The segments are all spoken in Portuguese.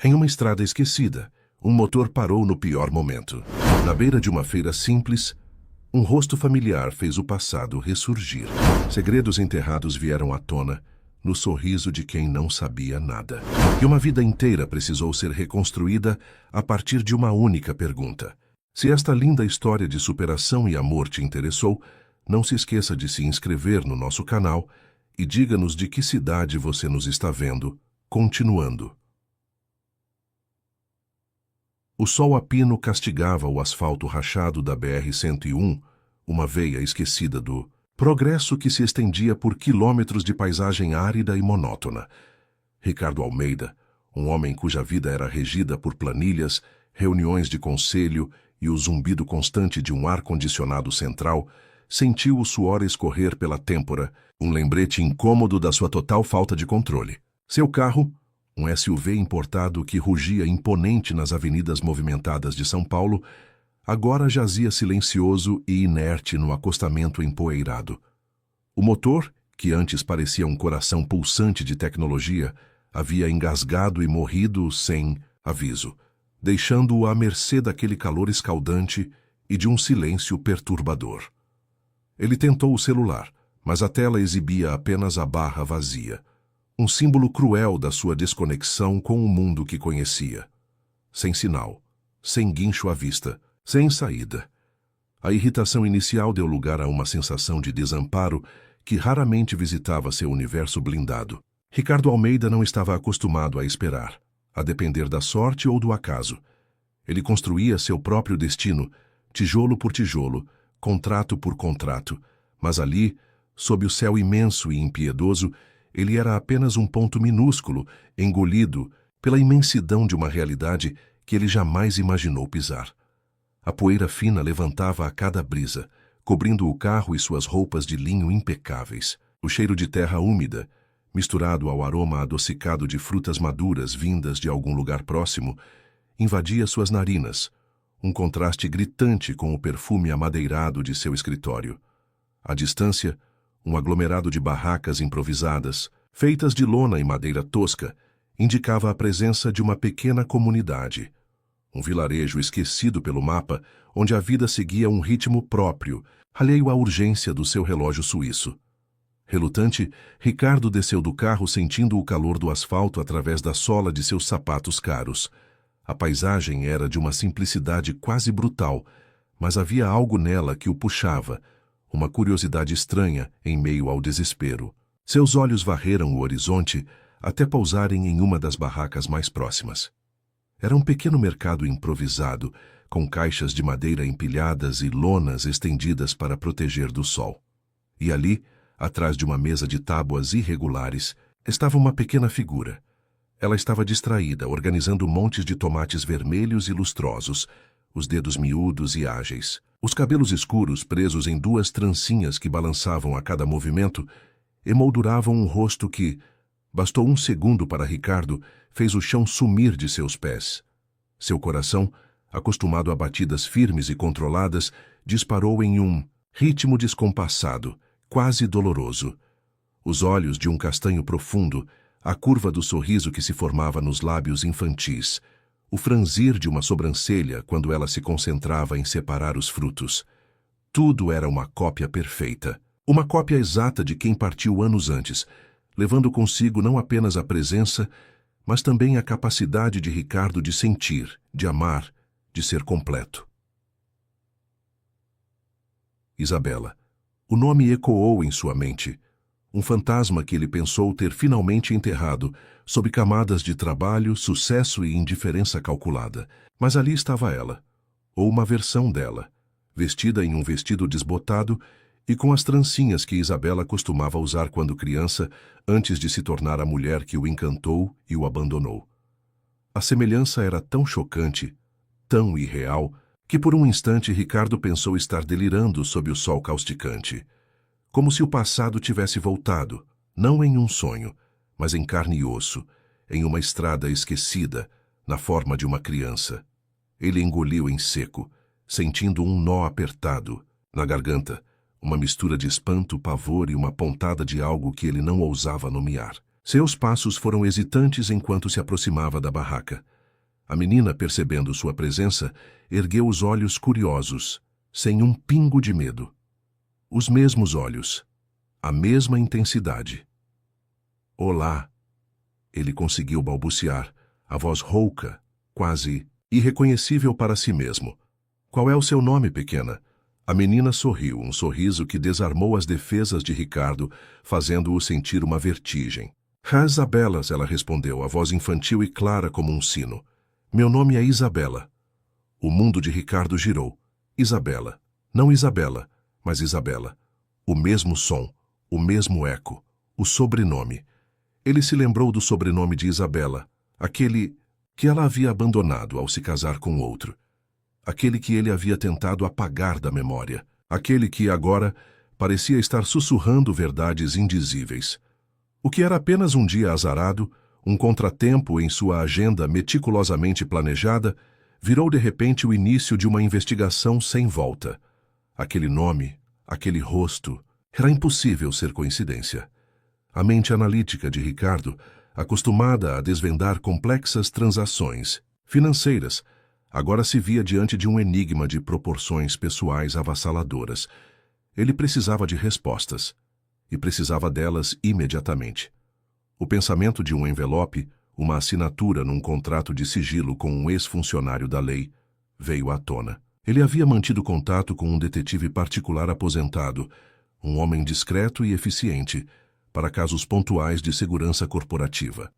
Em uma estrada esquecida, um motor parou no pior momento. Na beira de uma feira simples, um rosto familiar fez o passado ressurgir. Segredos enterrados vieram à tona, no sorriso de quem não sabia nada. E uma vida inteira precisou ser reconstruída a partir de uma única pergunta. Se esta linda história de superação e amor te interessou, não se esqueça de se inscrever no nosso canal e diga-nos de que cidade você nos está vendo, continuando. O sol a pino castigava o asfalto rachado da BR-101, uma veia esquecida do progresso que se estendia por quilômetros de paisagem árida e monótona. Ricardo Almeida, um homem cuja vida era regida por planilhas, reuniões de conselho e o zumbido constante de um ar-condicionado central, sentiu o suor escorrer pela têmpora, um lembrete incômodo da sua total falta de controle. Seu carro, um SUV importado que rugia imponente nas avenidas movimentadas de São Paulo, agora jazia silencioso e inerte no acostamento empoeirado. O motor, que antes parecia um coração pulsante de tecnologia, havia engasgado e morrido sem aviso, deixando-o à mercê daquele calor escaldante e de um silêncio perturbador. Ele tentou o celular, mas a tela exibia apenas a barra vazia, um símbolo cruel da sua desconexão com o mundo que conhecia. Sem sinal, sem guincho à vista, sem saída. A irritação inicial deu lugar a uma sensação de desamparo que raramente visitava seu universo blindado. Ricardo Almeida não estava acostumado a esperar, a depender da sorte ou do acaso. Ele construía seu próprio destino, tijolo por tijolo, contrato por contrato, mas ali, sob o céu imenso e impiedoso, ele era apenas um ponto minúsculo, engolido pela imensidão de uma realidade que ele jamais imaginou pisar. A poeira fina levantava a cada brisa, cobrindo o carro e suas roupas de linho impecáveis. O cheiro de terra úmida, misturado ao aroma adocicado de frutas maduras vindas de algum lugar próximo, invadia suas narinas, um contraste gritante com o perfume amadeirado de seu escritório. À distância, um aglomerado de barracas improvisadas, feitas de lona e madeira tosca, indicava a presença de uma pequena comunidade. Um vilarejo esquecido pelo mapa, onde a vida seguia um ritmo próprio, alheio à urgência do seu relógio suíço. Relutante, Ricardo desceu do carro sentindo o calor do asfalto através da sola de seus sapatos caros. A paisagem era de uma simplicidade quase brutal, mas havia algo nela que o puxava, uma curiosidade estranha em meio ao desespero. Seus olhos varreram o horizonte até pousarem em uma das barracas mais próximas. Era um pequeno mercado improvisado, com caixas de madeira empilhadas e lonas estendidas para proteger do sol. E ali, atrás de uma mesa de tábuas irregulares, estava uma pequena figura. Ela estava distraída, organizando montes de tomates vermelhos e lustrosos, os dedos miúdos e ágeis. Os cabelos escuros, presos em duas trancinhas que balançavam a cada movimento, emolduravam um rosto que, bastou um segundo para Ricardo, fez o chão sumir de seus pés. Seu coração, acostumado a batidas firmes e controladas, disparou em um ritmo descompassado, quase doloroso. Os olhos de um castanho profundo, a curva do sorriso que se formava nos lábios infantis, o franzir de uma sobrancelha quando ela se concentrava em separar os frutos. Tudo era uma cópia perfeita, uma cópia exata de quem partiu anos antes, levando consigo não apenas a presença, mas também a capacidade de Ricardo de sentir, de amar, de ser completo. Isabela. O nome ecoou em sua mente, um fantasma que ele pensou ter finalmente enterrado, sob camadas de trabalho, sucesso e indiferença calculada. Mas ali estava ela, ou uma versão dela, vestida em um vestido desbotado e com as trancinhas que Isabela costumava usar quando criança, antes de se tornar a mulher que o encantou e o abandonou. A semelhança era tão chocante, tão irreal, que por um instante Ricardo pensou estar delirando sob o sol causticante. Como se o passado tivesse voltado, não em um sonho, mas em carne e osso, em uma estrada esquecida, na forma de uma criança. Ele engoliu em seco, sentindo um nó apertado na garganta, uma mistura de espanto, pavor e uma pontada de algo que ele não ousava nomear. Seus passos foram hesitantes enquanto se aproximava da barraca. A menina, percebendo sua presença, ergueu os olhos curiosos, sem um pingo de medo. Os mesmos olhos, a mesma intensidade. Olá, ele conseguiu balbuciar, a voz rouca, quase irreconhecível para si mesmo. Qual é o seu nome, pequena? A menina sorriu, um sorriso que desarmou as defesas de Ricardo, fazendo-o sentir uma vertigem. Isabelas, ela respondeu, a voz infantil e clara como um sino. Meu nome é Isabela. O mundo de Ricardo girou. Isabela. Não Isabela, mas Isabela. O mesmo som, o mesmo eco, o sobrenome. Ele se lembrou do sobrenome de Isabela, aquele que ela havia abandonado ao se casar com outro. Aquele que ele havia tentado apagar da memória. Aquele que, agora, parecia estar sussurrando verdades indizíveis. O que era apenas um dia azarado, um contratempo em sua agenda meticulosamente planejada, virou de repente o início de uma investigação sem volta. Aquele nome, aquele rosto, era impossível ser coincidência. A mente analítica de Ricardo, acostumada a desvendar complexas transações financeiras, agora se via diante de um enigma de proporções pessoais avassaladoras. Ele precisava de respostas, e precisava delas imediatamente. O pensamento de um envelope, uma assinatura num contrato de sigilo com um ex-funcionário da lei, veio à tona. Ele havia mantido contato com um detetive particular aposentado, um homem discreto e eficiente, para casos pontuais de segurança corporativa.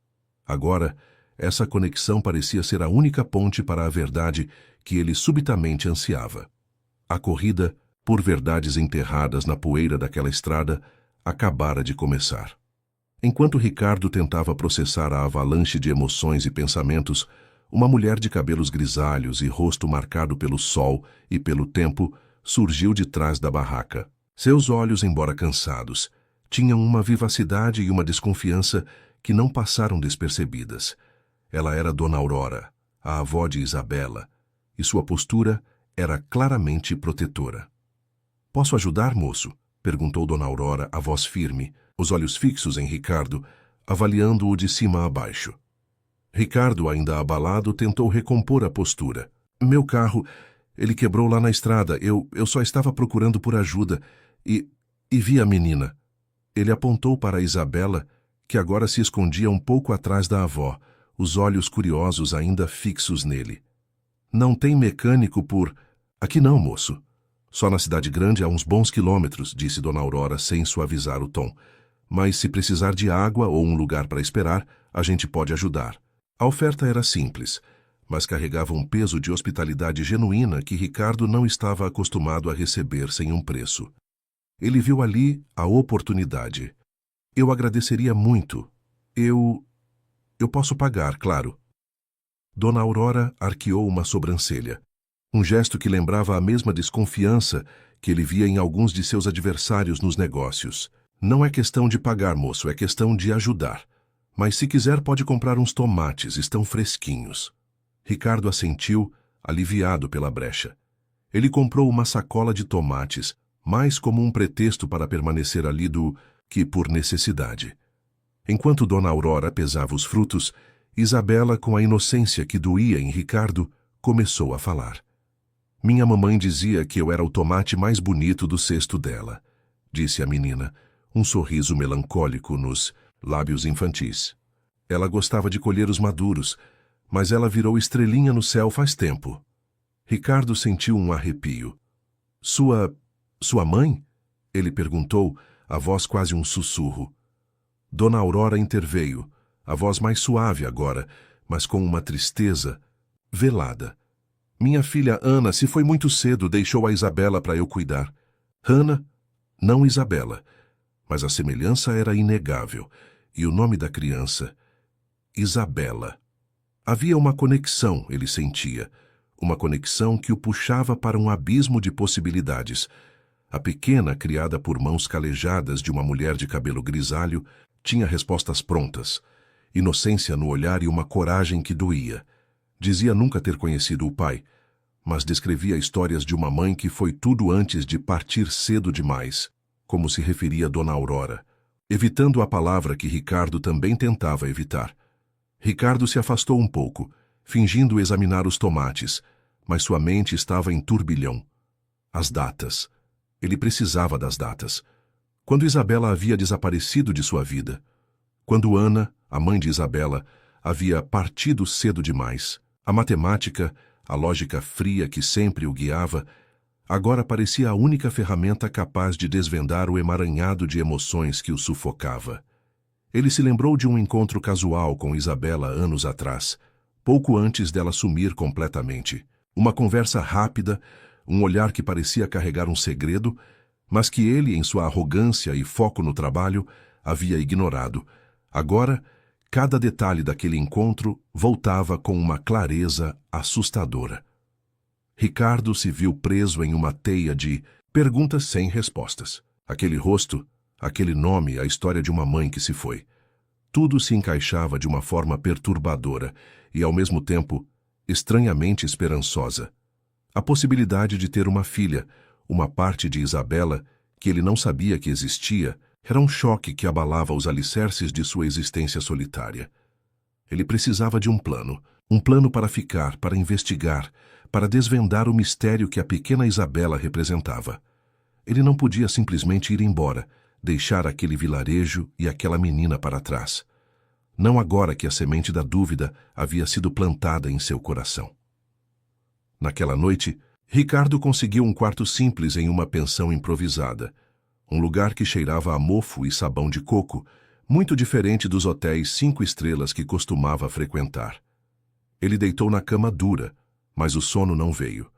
Agora, essa conexão parecia ser a única ponte para a verdade que ele subitamente ansiava. A corrida, por verdades enterradas na poeira daquela estrada, acabara de começar. Enquanto Ricardo tentava processar a avalanche de emoções e pensamentos, uma mulher de cabelos grisalhos e rosto marcado pelo sol e pelo tempo surgiu de trás da barraca. Seus olhos, embora cansados, tinham uma vivacidade e uma desconfiança que não passaram despercebidas. Ela era Dona Aurora, a avó de Isabela, e sua postura era claramente protetora. "Posso ajudar, moço?" perguntou Dona Aurora, a voz firme, os olhos fixos em Ricardo, avaliando-o de cima a baixo. Ricardo, ainda abalado, tentou recompor a postura. "Meu carro, ele quebrou lá na estrada. Eu só estava procurando por ajuda e vi a menina." Ele apontou para Isabela, que agora se escondia um pouco atrás da avó, os olhos curiosos ainda fixos nele. "Não tem mecânico por... Aqui não, moço. Só na cidade grande há uns bons quilômetros", disse Dona Aurora sem suavizar o tom. "Mas se precisar de água ou um lugar para esperar, a gente pode ajudar." A oferta era simples, mas carregava um peso de hospitalidade genuína que Ricardo não estava acostumado a receber sem um preço. Ele viu ali a oportunidade. "Eu agradeceria muito. Eu posso pagar, claro." Dona Aurora arqueou uma sobrancelha. Um gesto que lembrava a mesma desconfiança que ele via em alguns de seus adversários nos negócios. "Não é questão de pagar, moço, é questão de ajudar. Mas se quiser pode comprar uns tomates, estão fresquinhos." Ricardo assentiu, aliviado pela brecha. Ele comprou uma sacola de tomates, mais como um pretexto para permanecer ali do que por necessidade. Enquanto Dona Aurora pesava os frutos, Isabela, com a inocência que doía em Ricardo, começou a falar. "Minha mamãe dizia que eu era o tomate mais bonito do cesto dela", disse a menina, um sorriso melancólico nos lábios infantis. "Ela gostava de colher os maduros, mas ela virou estrelinha no céu faz tempo." Ricardo sentiu um arrepio. Sua mãe?" ele perguntou, a voz quase um sussurro. Dona Aurora interveio, a voz mais suave agora, mas com uma tristeza velada. "Minha filha Ana se foi muito cedo, deixou a Isabela para eu cuidar." Ana, não Isabela, mas a semelhança era inegável, e o nome da criança, Isabela. Havia uma conexão, ele sentia, uma conexão que o puxava para um abismo de possibilidades. A pequena, criada por mãos calejadas de uma mulher de cabelo grisalho, tinha respostas prontas, inocência no olhar e uma coragem que doía. Dizia nunca ter conhecido o pai, mas descrevia histórias de uma mãe que foi tudo antes de partir cedo demais, como se referia Dona Aurora. evitando a palavra que Ricardo também tentava evitar. Ricardo se afastou um pouco, fingindo examinar os tomates, mas sua mente estava em turbilhão. As datas. Ele precisava das datas. Quando Isabela havia desaparecido de sua vida. Quando Ana, a mãe de Isabela, havia partido cedo demais. A matemática, a lógica fria que sempre o guiava, agora parecia a única ferramenta capaz de desvendar o emaranhado de emoções que o sufocava. Ele se lembrou de um encontro casual com Isabela anos atrás, pouco antes dela sumir completamente. Uma conversa rápida, um olhar que parecia carregar um segredo, mas que ele, em sua arrogância e foco no trabalho, havia ignorado. Agora, cada detalhe daquele encontro voltava com uma clareza assustadora. Ricardo se viu preso em uma teia de perguntas sem respostas. Aquele rosto, aquele nome, a história de uma mãe que se foi. Tudo se encaixava de uma forma perturbadora e, ao mesmo tempo, estranhamente esperançosa. A possibilidade de ter uma filha, uma parte de Isabela, que ele não sabia que existia, era um choque que abalava os alicerces de sua existência solitária. Ele precisava de um plano para ficar, para investigar, para desvendar o mistério que a pequena Isabela representava. Ele não podia simplesmente ir embora, deixar aquele vilarejo e aquela menina para trás. Não agora que a semente da dúvida havia sido plantada em seu coração. Naquela noite, Ricardo conseguiu um quarto simples em uma pensão improvisada, um lugar que cheirava a mofo e sabão de coco, muito diferente dos hotéis 5 estrelas que costumava frequentar. Ele deitou na cama dura, mas o sono não veio.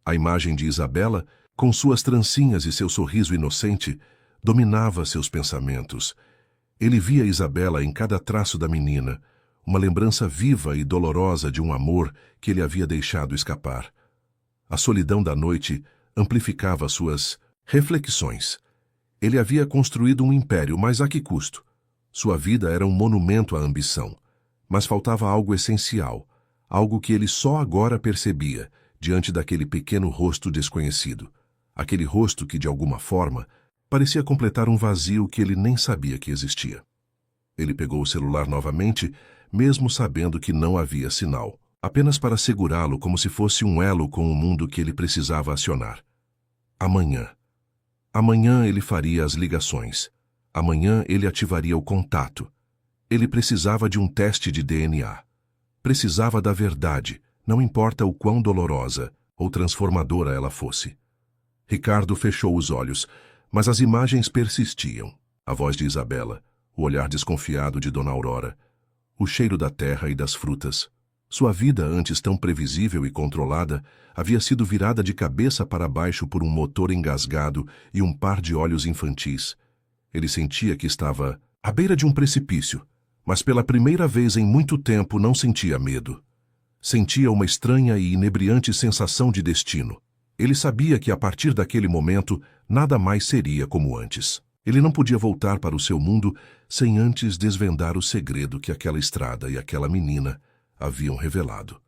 A imagem de Isabela, com suas trancinhas e seu sorriso inocente, dominava seus pensamentos. Ele via Isabela em cada traço da menina, uma lembrança viva e dolorosa de um amor que ele havia deixado escapar. A solidão da noite amplificava suas reflexões. Ele havia construído um império, mas a que custo? Sua vida era um monumento à ambição, mas faltava algo essencial, algo que ele só agora percebia, diante daquele pequeno rosto desconhecido. Aquele rosto que, de alguma forma, parecia completar um vazio que ele nem sabia que existia. Ele pegou o celular novamente, mesmo sabendo que não havia sinal, apenas para segurá-lo como se fosse um elo com o mundo que ele precisava acionar. Amanhã. Amanhã ele faria as ligações. Amanhã ele ativaria o contato. Ele precisava de um teste de DNA. Precisava da verdade, não importa o quão dolorosa ou transformadora ela fosse. Ricardo fechou os olhos, mas as imagens persistiam. A voz de Isabela, o olhar desconfiado de Dona Aurora, o cheiro da terra e das frutas. Sua vida, antes tão previsível e controlada, havia sido virada de cabeça para baixo por um motor engasgado e um par de olhos infantis. Ele sentia que estava à beira de um precipício, mas pela primeira vez em muito tempo não sentia medo. Sentia uma estranha e inebriante sensação de destino. Ele sabia que a partir daquele momento nada mais seria como antes. Ele não podia voltar para o seu mundo sem antes desvendar o segredo que aquela estrada e aquela menina haviam revelado.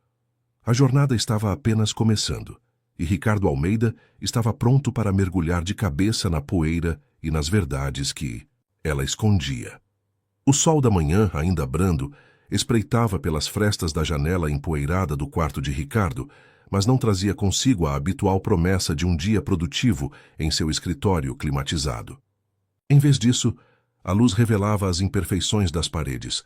A jornada estava apenas começando, e Ricardo Almeida estava pronto para mergulhar de cabeça na poeira e nas verdades que ela escondia. O sol da manhã, ainda brando, espreitava pelas frestas da janela empoeirada do quarto de Ricardo, mas não trazia consigo a habitual promessa de um dia produtivo em seu escritório climatizado. Em vez disso, a luz revelava as imperfeições das paredes,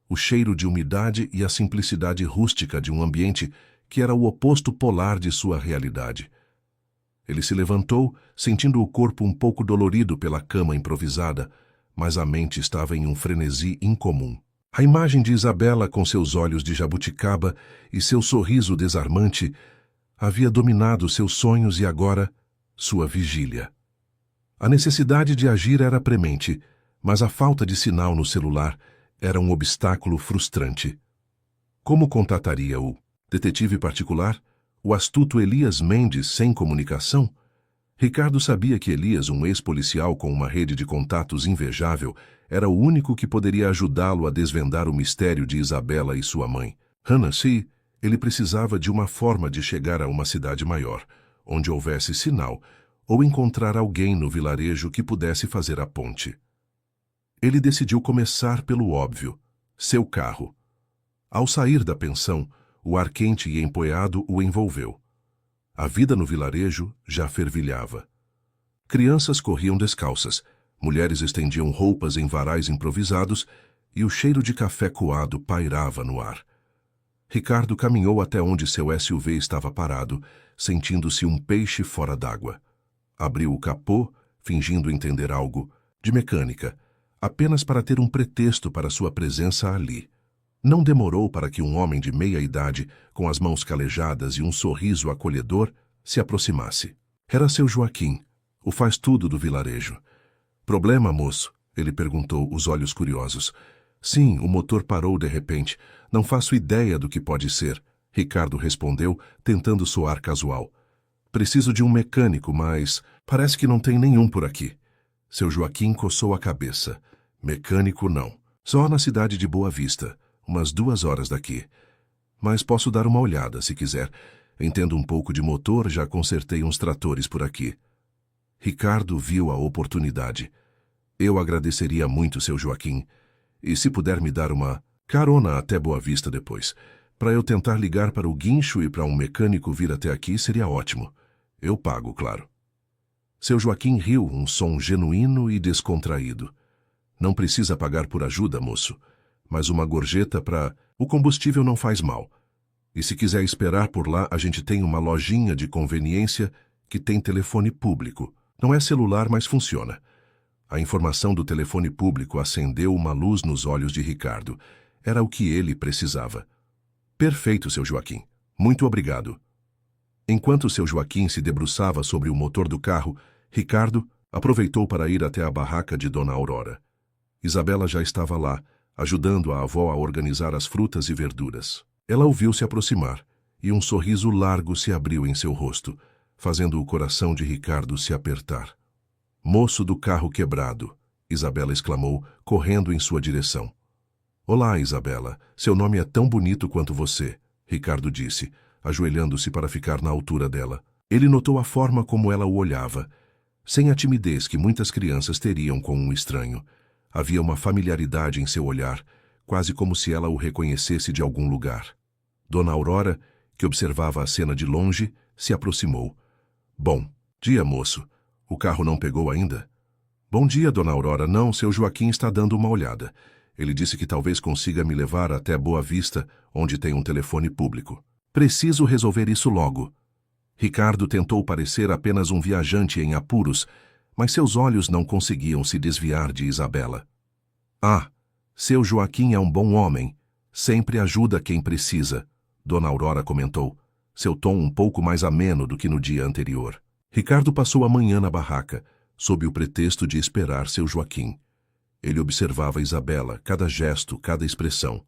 o cheiro de umidade e a simplicidade rústica de um ambiente que era o oposto polar de sua realidade. Ele se levantou, sentindo o corpo um pouco dolorido pela cama improvisada, mas a mente estava em um frenesi incomum. A imagem de Isabela com seus olhos de jabuticaba e seu sorriso desarmante havia dominado seus sonhos e agora sua vigília. A necessidade de agir era premente, mas a falta de sinal no celular era um obstáculo frustrante. Como contataria o detetive particular, o astuto Elias Mendes sem comunicação? Ricardo sabia que Elias, um ex-policial com uma rede de contatos invejável, era o único que poderia ajudá-lo a desvendar o mistério de Isabela e sua mãe. Hannah-se, ele precisava de uma forma de chegar a uma cidade maior, onde houvesse sinal, ou encontrar alguém no vilarejo que pudesse fazer a ponte. Ele decidiu começar pelo óbvio: seu carro. Ao sair da pensão, o ar quente e empoeado o envolveu. A vida no vilarejo já fervilhava. Crianças corriam descalças, mulheres estendiam roupas em varais improvisados e o cheiro de café coado pairava no ar. Ricardo caminhou até onde seu SUV estava parado, sentindo-se um peixe fora d'água. Abriu o capô, fingindo entender algo de mecânica, apenas para ter um pretexto para sua presença ali. Não demorou para que um homem de meia idade, com as mãos calejadas e um sorriso acolhedor, se aproximasse. Era seu Joaquim, o faz-tudo do vilarejo. Problema, moço? Ele perguntou, os olhos curiosos. Sim, o motor parou de repente. Não faço ideia do que pode ser, Ricardo respondeu, tentando soar casual. Preciso de um mecânico, mas parece que não tem nenhum por aqui. Seu Joaquim coçou a cabeça. Mecânico não. Só na cidade de Boa Vista, umas 2 horas daqui. Mas posso dar uma olhada, se quiser. Entendo um pouco de motor, já consertei uns tratores por aqui. Ricardo viu a oportunidade. Eu agradeceria muito, seu Joaquim. E se puder me dar uma carona até Boa Vista depois, para eu tentar ligar para o guincho e para um mecânico vir até aqui, seria ótimo. Eu pago, claro. Seu Joaquim riu, um som genuíno e descontraído. Não precisa pagar por ajuda, moço, mas uma gorjeta para... O combustível não faz mal. E se quiser esperar por lá, a gente tem uma lojinha de conveniência que tem telefone público. Não é celular, mas funciona. A informação do telefone público acendeu uma luz nos olhos de Ricardo. Era o que ele precisava. Perfeito, seu Joaquim. Muito obrigado. Enquanto seu Joaquim se debruçava sobre o motor do carro, Ricardo aproveitou para ir até a barraca de Dona Aurora. Isabela já estava lá, ajudando a avó a organizar as frutas e verduras. Ela o viu se aproximar, e um sorriso largo se abriu em seu rosto, fazendo o coração de Ricardo se apertar. Moço do carro quebrado, Isabela exclamou, correndo em sua direção. Olá, Isabela, seu nome é tão bonito quanto você, Ricardo disse, ajoelhando-se para ficar na altura dela. Ele notou a forma como ela o olhava, sem a timidez que muitas crianças teriam com um estranho. Havia uma familiaridade em seu olhar, quase como se ela o reconhecesse de algum lugar. Dona Aurora, que observava a cena de longe, se aproximou. Bom dia, moço. O carro não pegou ainda? Bom dia, Dona Aurora. Não, seu Joaquim está dando uma olhada. Ele disse que talvez consiga me levar até Boa Vista, onde tem um telefone público. Preciso resolver isso logo. Ricardo tentou parecer apenas um viajante em apuros, mas seus olhos não conseguiam se desviar de Isabela. Ah, seu Joaquim é um bom homem. Sempre ajuda quem precisa, Dona Aurora comentou, seu tom um pouco mais ameno do que no dia anterior. Ricardo passou a manhã na barraca, sob o pretexto de esperar seu Joaquim. Ele observava Isabela, cada gesto, cada expressão.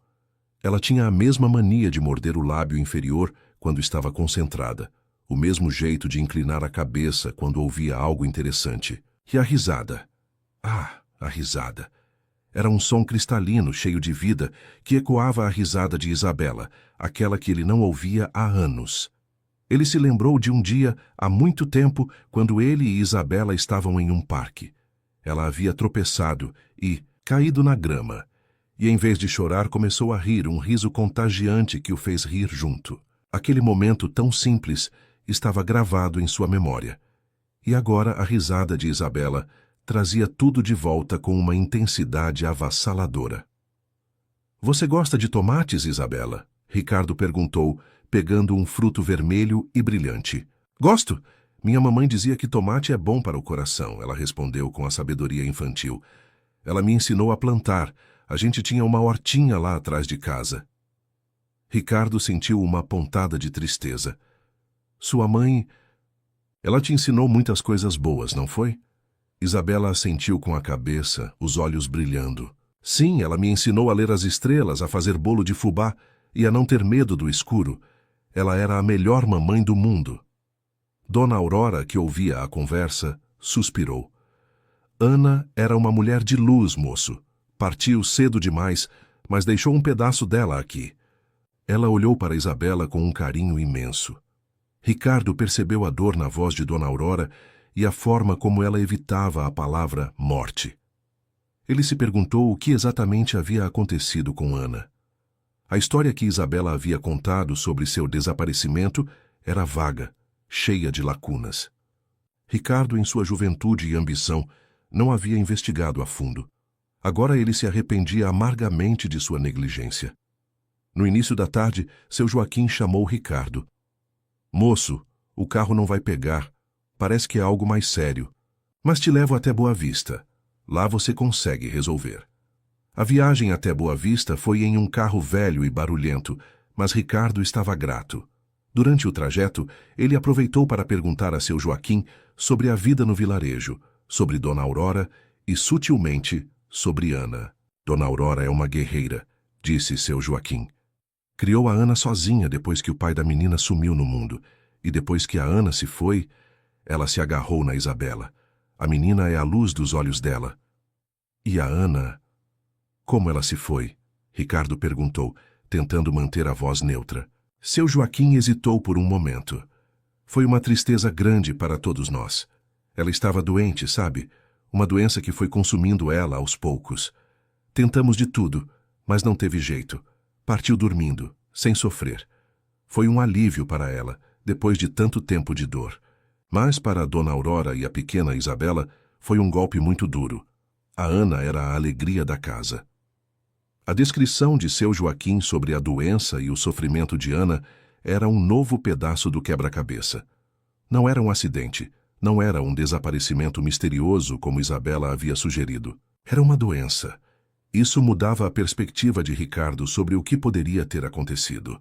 Ela tinha a mesma mania de morder o lábio inferior quando estava concentrada, o mesmo jeito de inclinar a cabeça quando ouvia algo interessante. E a risada. Ah, a risada. Era um som cristalino, cheio de vida, que ecoava a risada de Isabela, aquela que ele não ouvia há anos. Ele se lembrou de um dia, há muito tempo, quando ele e Isabela estavam em um parque. Ela havia tropeçado e caído na grama. E em vez de chorar, começou a rir, um riso contagiante que o fez rir junto. Aquele momento tão simples estava gravado em sua memória. E agora a risada de Isabela trazia tudo de volta com uma intensidade avassaladora. Você gosta de tomates, Isabela? Ricardo perguntou, pegando um fruto vermelho e brilhante. Gosto. Minha mamãe dizia que tomate é bom para o coração, ela respondeu com a sabedoria infantil. Ela me ensinou a plantar. A gente tinha uma hortinha lá atrás de casa. Ricardo sentiu uma pontada de tristeza. Sua mãe... Ela te ensinou muitas coisas boas, não foi? Isabela assentiu com a cabeça, os olhos brilhando. Sim, ela me ensinou a ler as estrelas, a fazer bolo de fubá e a não ter medo do escuro. Ela era a melhor mamãe do mundo. Dona Aurora, que ouvia a conversa, suspirou. Ana era uma mulher de luz, moço. Partiu cedo demais, mas deixou um pedaço dela aqui. Ela olhou para Isabela com um carinho imenso. Ricardo percebeu a dor na voz de Dona Aurora e a forma como ela evitava a palavra morte. Ele se perguntou o que exatamente havia acontecido com Ana. A história que Isabela havia contado sobre seu desaparecimento era vaga, cheia de lacunas. Ricardo, em sua juventude e ambição, não havia investigado a fundo. Agora ele se arrependia amargamente de sua negligência. No início da tarde, seu Joaquim chamou Ricardo. "Moço, o carro não vai pegar. Parece que é algo mais sério. Mas te levo até Boa Vista. Lá você consegue resolver." A viagem até Boa Vista foi em um carro velho e barulhento, mas Ricardo estava grato. Durante o trajeto, ele aproveitou para perguntar a seu Joaquim sobre a vida no vilarejo, sobre Dona Aurora e, sutilmente, sobre Ana. "Dona Aurora é uma guerreira", disse seu Joaquim. "Criou a Ana sozinha depois que o pai da menina sumiu no mundo, e depois que a Ana se foi, ela se agarrou na Isabela. A menina é a luz dos olhos dela." "E a Ana? Como ela se foi?" Ricardo perguntou, tentando manter a voz neutra. Seu Joaquim hesitou por um momento. "Foi uma tristeza grande para todos nós. Ela estava doente, sabe? Uma doença que foi consumindo ela aos poucos. Tentamos de tudo, mas não teve jeito. Partiu dormindo, sem sofrer. Foi um alívio para ela, depois de tanto tempo de dor. Mas para a Dona Aurora e a pequena Isabela, foi um golpe muito duro. A Ana era a alegria da casa." A descrição de seu Joaquim sobre a doença e o sofrimento de Ana era um novo pedaço do quebra-cabeça. Não era um acidente, não era um desaparecimento misterioso como Isabela havia sugerido. Era uma doença. Isso mudava a perspectiva de Ricardo sobre o que poderia ter acontecido.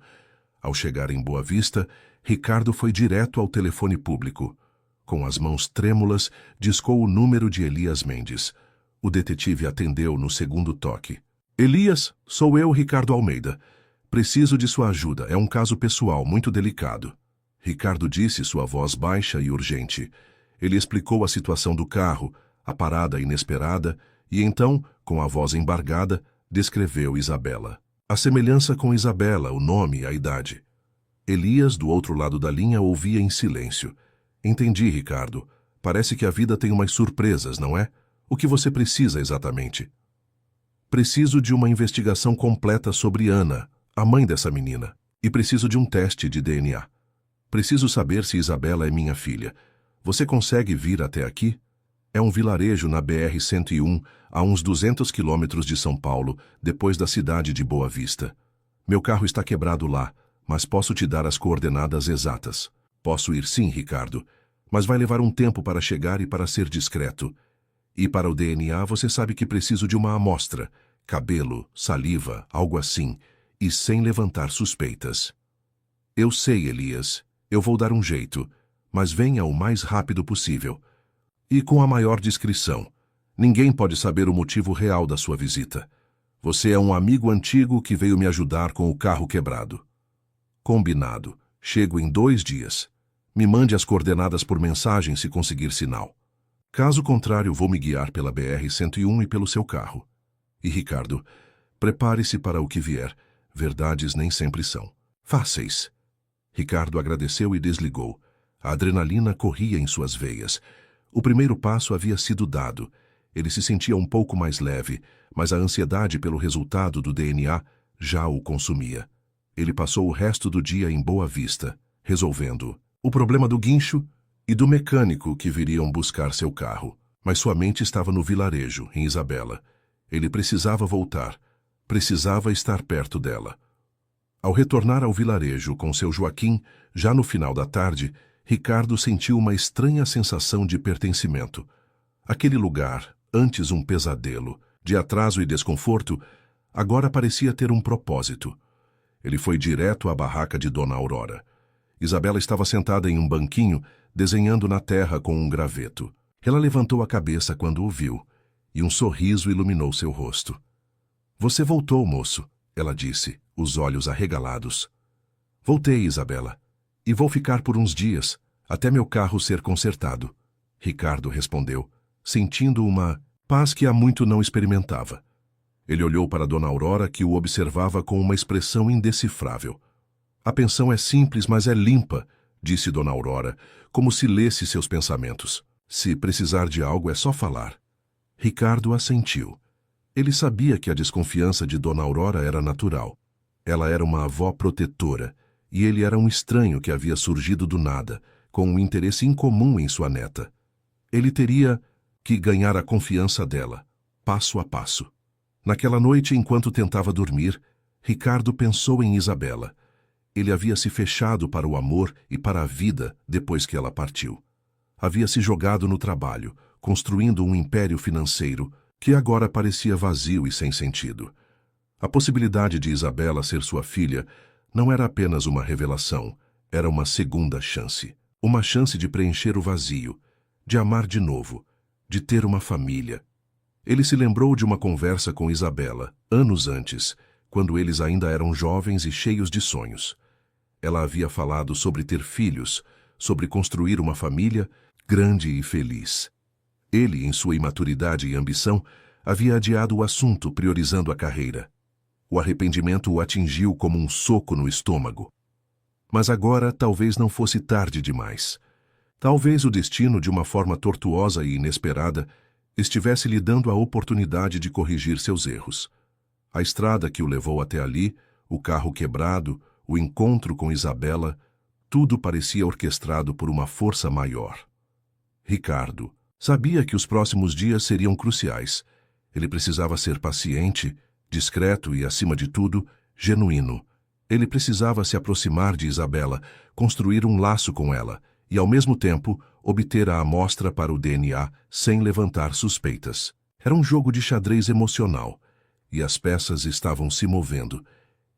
Ao chegar em Boa Vista, Ricardo foi direto ao telefone público. Com as mãos trêmulas, discou o número de Elias Mendes. O detetive atendeu no segundo toque. "Elias, sou eu, Ricardo Almeida. Preciso de sua ajuda, é um caso pessoal muito delicado." Ricardo disse, sua voz baixa e urgente. Ele explicou a situação do carro, a parada inesperada, e então, com a voz embargada, descreveu Isabela. A semelhança com Isabela, o nome e a idade. Elias, do outro lado da linha, ouvia em silêncio. "Entendi, Ricardo. Parece que a vida tem umas surpresas, não é? O que você precisa exatamente?" "Preciso de uma investigação completa sobre Ana, a mãe dessa menina, e preciso de um teste de DNA. Preciso saber se Isabela é minha filha. Você consegue vir até aqui? É um vilarejo na BR-101, a uns 200 quilômetros de São Paulo, depois da cidade de Boa Vista. Meu carro está quebrado lá, mas posso te dar as coordenadas exatas." "Posso ir sim, Ricardo, mas vai levar um tempo para chegar e para ser discreto. E para o DNA você sabe que preciso de uma amostra, cabelo, saliva, algo assim, e sem levantar suspeitas." "Eu sei, Elias. Eu vou dar um jeito, mas venha o mais rápido possível. E com a maior discrição. Ninguém pode saber o motivo real da sua visita. Você é um amigo antigo que veio me ajudar com o carro quebrado." "Combinado. Chego em 2 dias. Me mande as coordenadas por mensagem se conseguir sinal. Caso contrário, vou me guiar pela BR-101 e pelo seu carro. E, Ricardo, prepare-se para o que vier. Verdades nem sempre são fáceis." Ricardo agradeceu e desligou. A adrenalina corria em suas veias. O primeiro passo havia sido dado. Ele se sentia um pouco mais leve, mas a ansiedade pelo resultado do DNA já o consumia. Ele passou o resto do dia em Boa Vista, resolvendo o problema do guincho e do mecânico que viriam buscar seu carro. Mas sua mente estava no vilarejo, em Isabela. Ele precisava voltar. Precisava estar perto dela. Ao retornar ao vilarejo com seu Joaquim, já no final da tarde, Ricardo sentiu uma estranha sensação de pertencimento. Aquele lugar, antes um pesadelo, de atraso e desconforto, agora parecia ter um propósito. Ele foi direto à barraca de Dona Aurora. Isabela estava sentada em um banquinho, desenhando na terra com um graveto. Ela levantou a cabeça quando o viu, e um sorriso iluminou seu rosto. "Você voltou, moço," ela disse, os olhos arregalados. "Voltei, Isabela, e vou ficar por uns dias, até meu carro ser consertado." Ricardo respondeu, sentindo uma paz que há muito não experimentava. Ele olhou para Dona Aurora, que o observava com uma expressão indecifrável. "A pensão é simples, mas é limpa," disse Dona Aurora, como se lesse seus pensamentos. "Se precisar de algo é só falar." Ricardo assentiu. Ele sabia que a desconfiança de Dona Aurora era natural. Ela era uma avó protetora, e ele era um estranho que havia surgido do nada, com um interesse incomum em sua neta. Ele teria que ganhar a confiança dela, passo a passo. Naquela noite, enquanto tentava dormir, Ricardo pensou em Isabela. Ele havia se fechado para o amor e para a vida depois que ela partiu. Havia se jogado no trabalho, construindo um império financeiro que agora parecia vazio e sem sentido. A possibilidade de Isabela ser sua filha não era apenas uma revelação, era uma segunda chance. Uma chance de preencher o vazio, de amar de novo, de ter uma família. Ele se lembrou de uma conversa com Isabela, anos antes, quando eles ainda eram jovens e cheios de sonhos. Ela havia falado sobre ter filhos, sobre construir uma família grande e feliz. Ele, em sua imaturidade e ambição, havia adiado o assunto, priorizando a carreira. O arrependimento o atingiu como um soco no estômago. Mas agora talvez não fosse tarde demais. Talvez o destino, de uma forma tortuosa e inesperada, estivesse lhe dando a oportunidade de corrigir seus erros. A estrada que o levou até ali, o carro quebrado, o encontro com Isabela, tudo parecia orquestrado por uma força maior. Ricardo sabia que os próximos dias seriam cruciais. Ele precisava ser paciente, discreto e, acima de tudo, genuíno. Ele precisava se aproximar de Isabela, construir um laço com ela e, ao mesmo tempo, obter a amostra para o DNA sem levantar suspeitas. Era um jogo de xadrez emocional, e as peças estavam se movendo.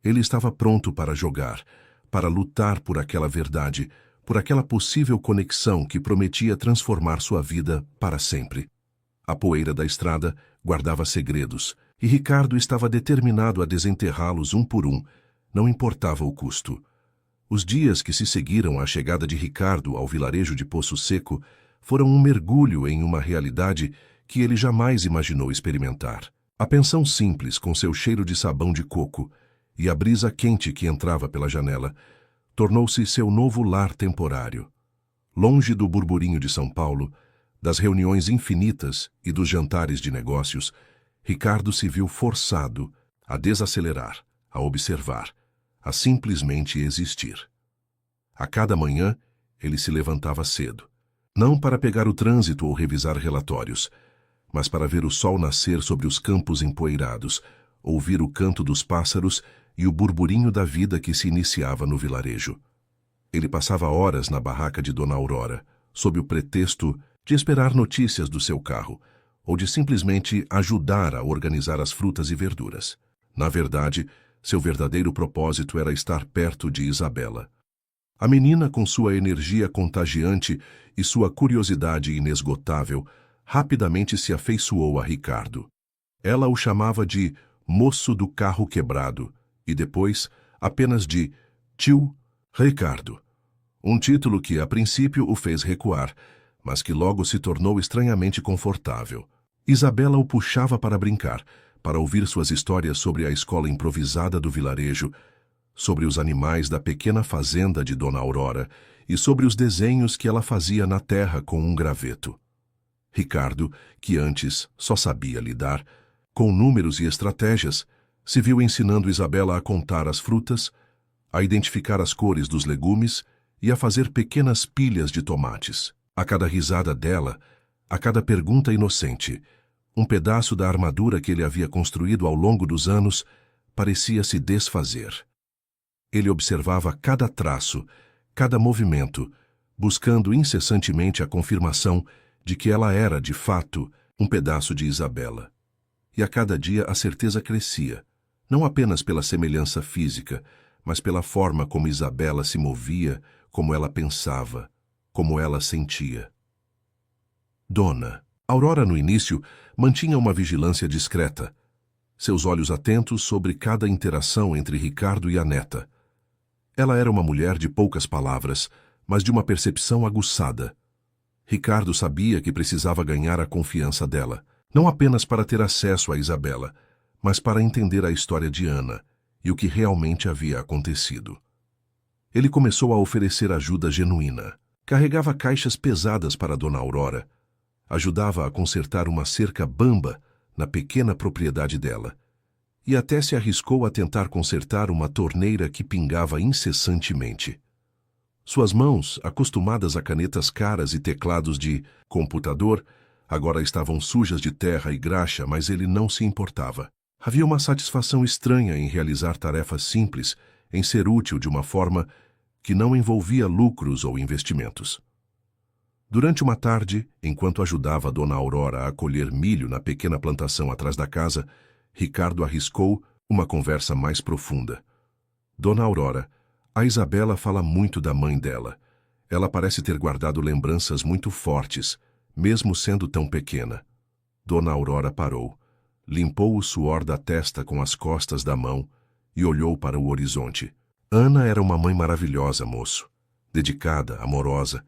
Ele estava pronto para jogar, para lutar por aquela verdade, por aquela possível conexão que prometia transformar sua vida para sempre. A poeira da estrada guardava segredos, e Ricardo estava determinado a desenterrá-los um por um, não importava o custo. Os dias que se seguiram à chegada de Ricardo ao vilarejo de Poço Seco foram um mergulho em uma realidade que ele jamais imaginou experimentar. A pensão simples, com seu cheiro de sabão de coco e a brisa quente que entrava pela janela, tornou-se seu novo lar temporário. Longe do burburinho de São Paulo, das reuniões infinitas e dos jantares de negócios, Ricardo se viu forçado a desacelerar, a observar, a simplesmente existir. A cada manhã, ele se levantava cedo, não para pegar o trânsito ou revisar relatórios, mas para ver o sol nascer sobre os campos empoeirados, ouvir o canto dos pássaros e o burburinho da vida que se iniciava no vilarejo. Ele passava horas na barraca de Dona Aurora, sob o pretexto de esperar notícias do seu carro, ou de simplesmente ajudar a organizar as frutas e verduras. Na verdade, seu verdadeiro propósito era estar perto de Isabela. A menina, com sua energia contagiante e sua curiosidade inesgotável, rapidamente se afeiçoou a Ricardo. Ela o chamava de moço do carro quebrado e depois apenas de tio Ricardo, um título que a princípio o fez recuar, mas que logo se tornou estranhamente confortável. Isabela o puxava para brincar, para ouvir suas histórias sobre a escola improvisada do vilarejo, sobre os animais da pequena fazenda de Dona Aurora e sobre os desenhos que ela fazia na terra com um graveto. Ricardo, que antes só sabia lidar com números e estratégias, se viu ensinando Isabela a contar as frutas, a identificar as cores dos legumes e a fazer pequenas pilhas de tomates. A cada risada dela, a cada pergunta inocente, um pedaço da armadura que ele havia construído ao longo dos anos parecia se desfazer. Ele observava cada traço, cada movimento, buscando incessantemente a confirmação de que ela era, de fato, um pedaço de Isabela. E a cada dia a certeza crescia, não apenas pela semelhança física, mas pela forma como Isabela se movia, como ela pensava, como ela sentia. Dona Aurora, no início, mantinha uma vigilância discreta, seus olhos atentos sobre cada interação entre Ricardo e a neta. Ela era uma mulher de poucas palavras, mas de uma percepção aguçada. Ricardo sabia que precisava ganhar a confiança dela, não apenas para ter acesso a Isabela, mas para entender a história de Ana e o que realmente havia acontecido. Ele começou a oferecer ajuda genuína. Carregava caixas pesadas para Dona Aurora, ajudava a consertar uma cerca bamba na pequena propriedade dela, e até se arriscou a tentar consertar uma torneira que pingava incessantemente. Suas mãos, acostumadas a canetas caras e teclados de computador, agora estavam sujas de terra e graxa, mas ele não se importava. Havia uma satisfação estranha em realizar tarefas simples, em ser útil de uma forma que não envolvia lucros ou investimentos. Durante uma tarde, enquanto ajudava Dona Aurora a colher milho na pequena plantação atrás da casa, Ricardo arriscou uma conversa mais profunda. Dona Aurora, a Isabela fala muito da mãe dela. Ela parece ter guardado lembranças muito fortes, mesmo sendo tão pequena. Dona Aurora parou, limpou o suor da testa com as costas da mão e olhou para o horizonte. Ana era uma mãe maravilhosa, moço. Dedicada, amorosa.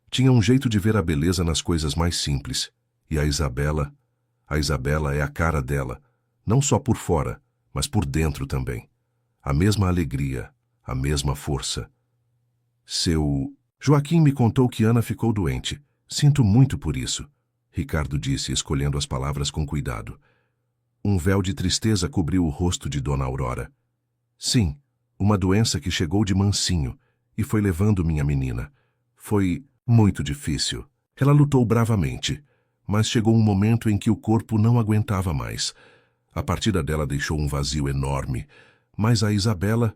Tinha um jeito de ver a beleza nas coisas mais simples. E a Isabela é a cara dela, não só por fora, mas por dentro também. A mesma alegria, a mesma força. Joaquim me contou que Ana ficou doente. Sinto muito por isso, Ricardo disse, escolhendo as palavras com cuidado. Um véu de tristeza cobriu o rosto de Dona Aurora. Sim, uma doença que chegou de mansinho e foi levando minha menina. Foi muito difícil. Ela lutou bravamente, mas chegou um momento em que o corpo não aguentava mais. A partida dela deixou um vazio enorme, mas a Isabela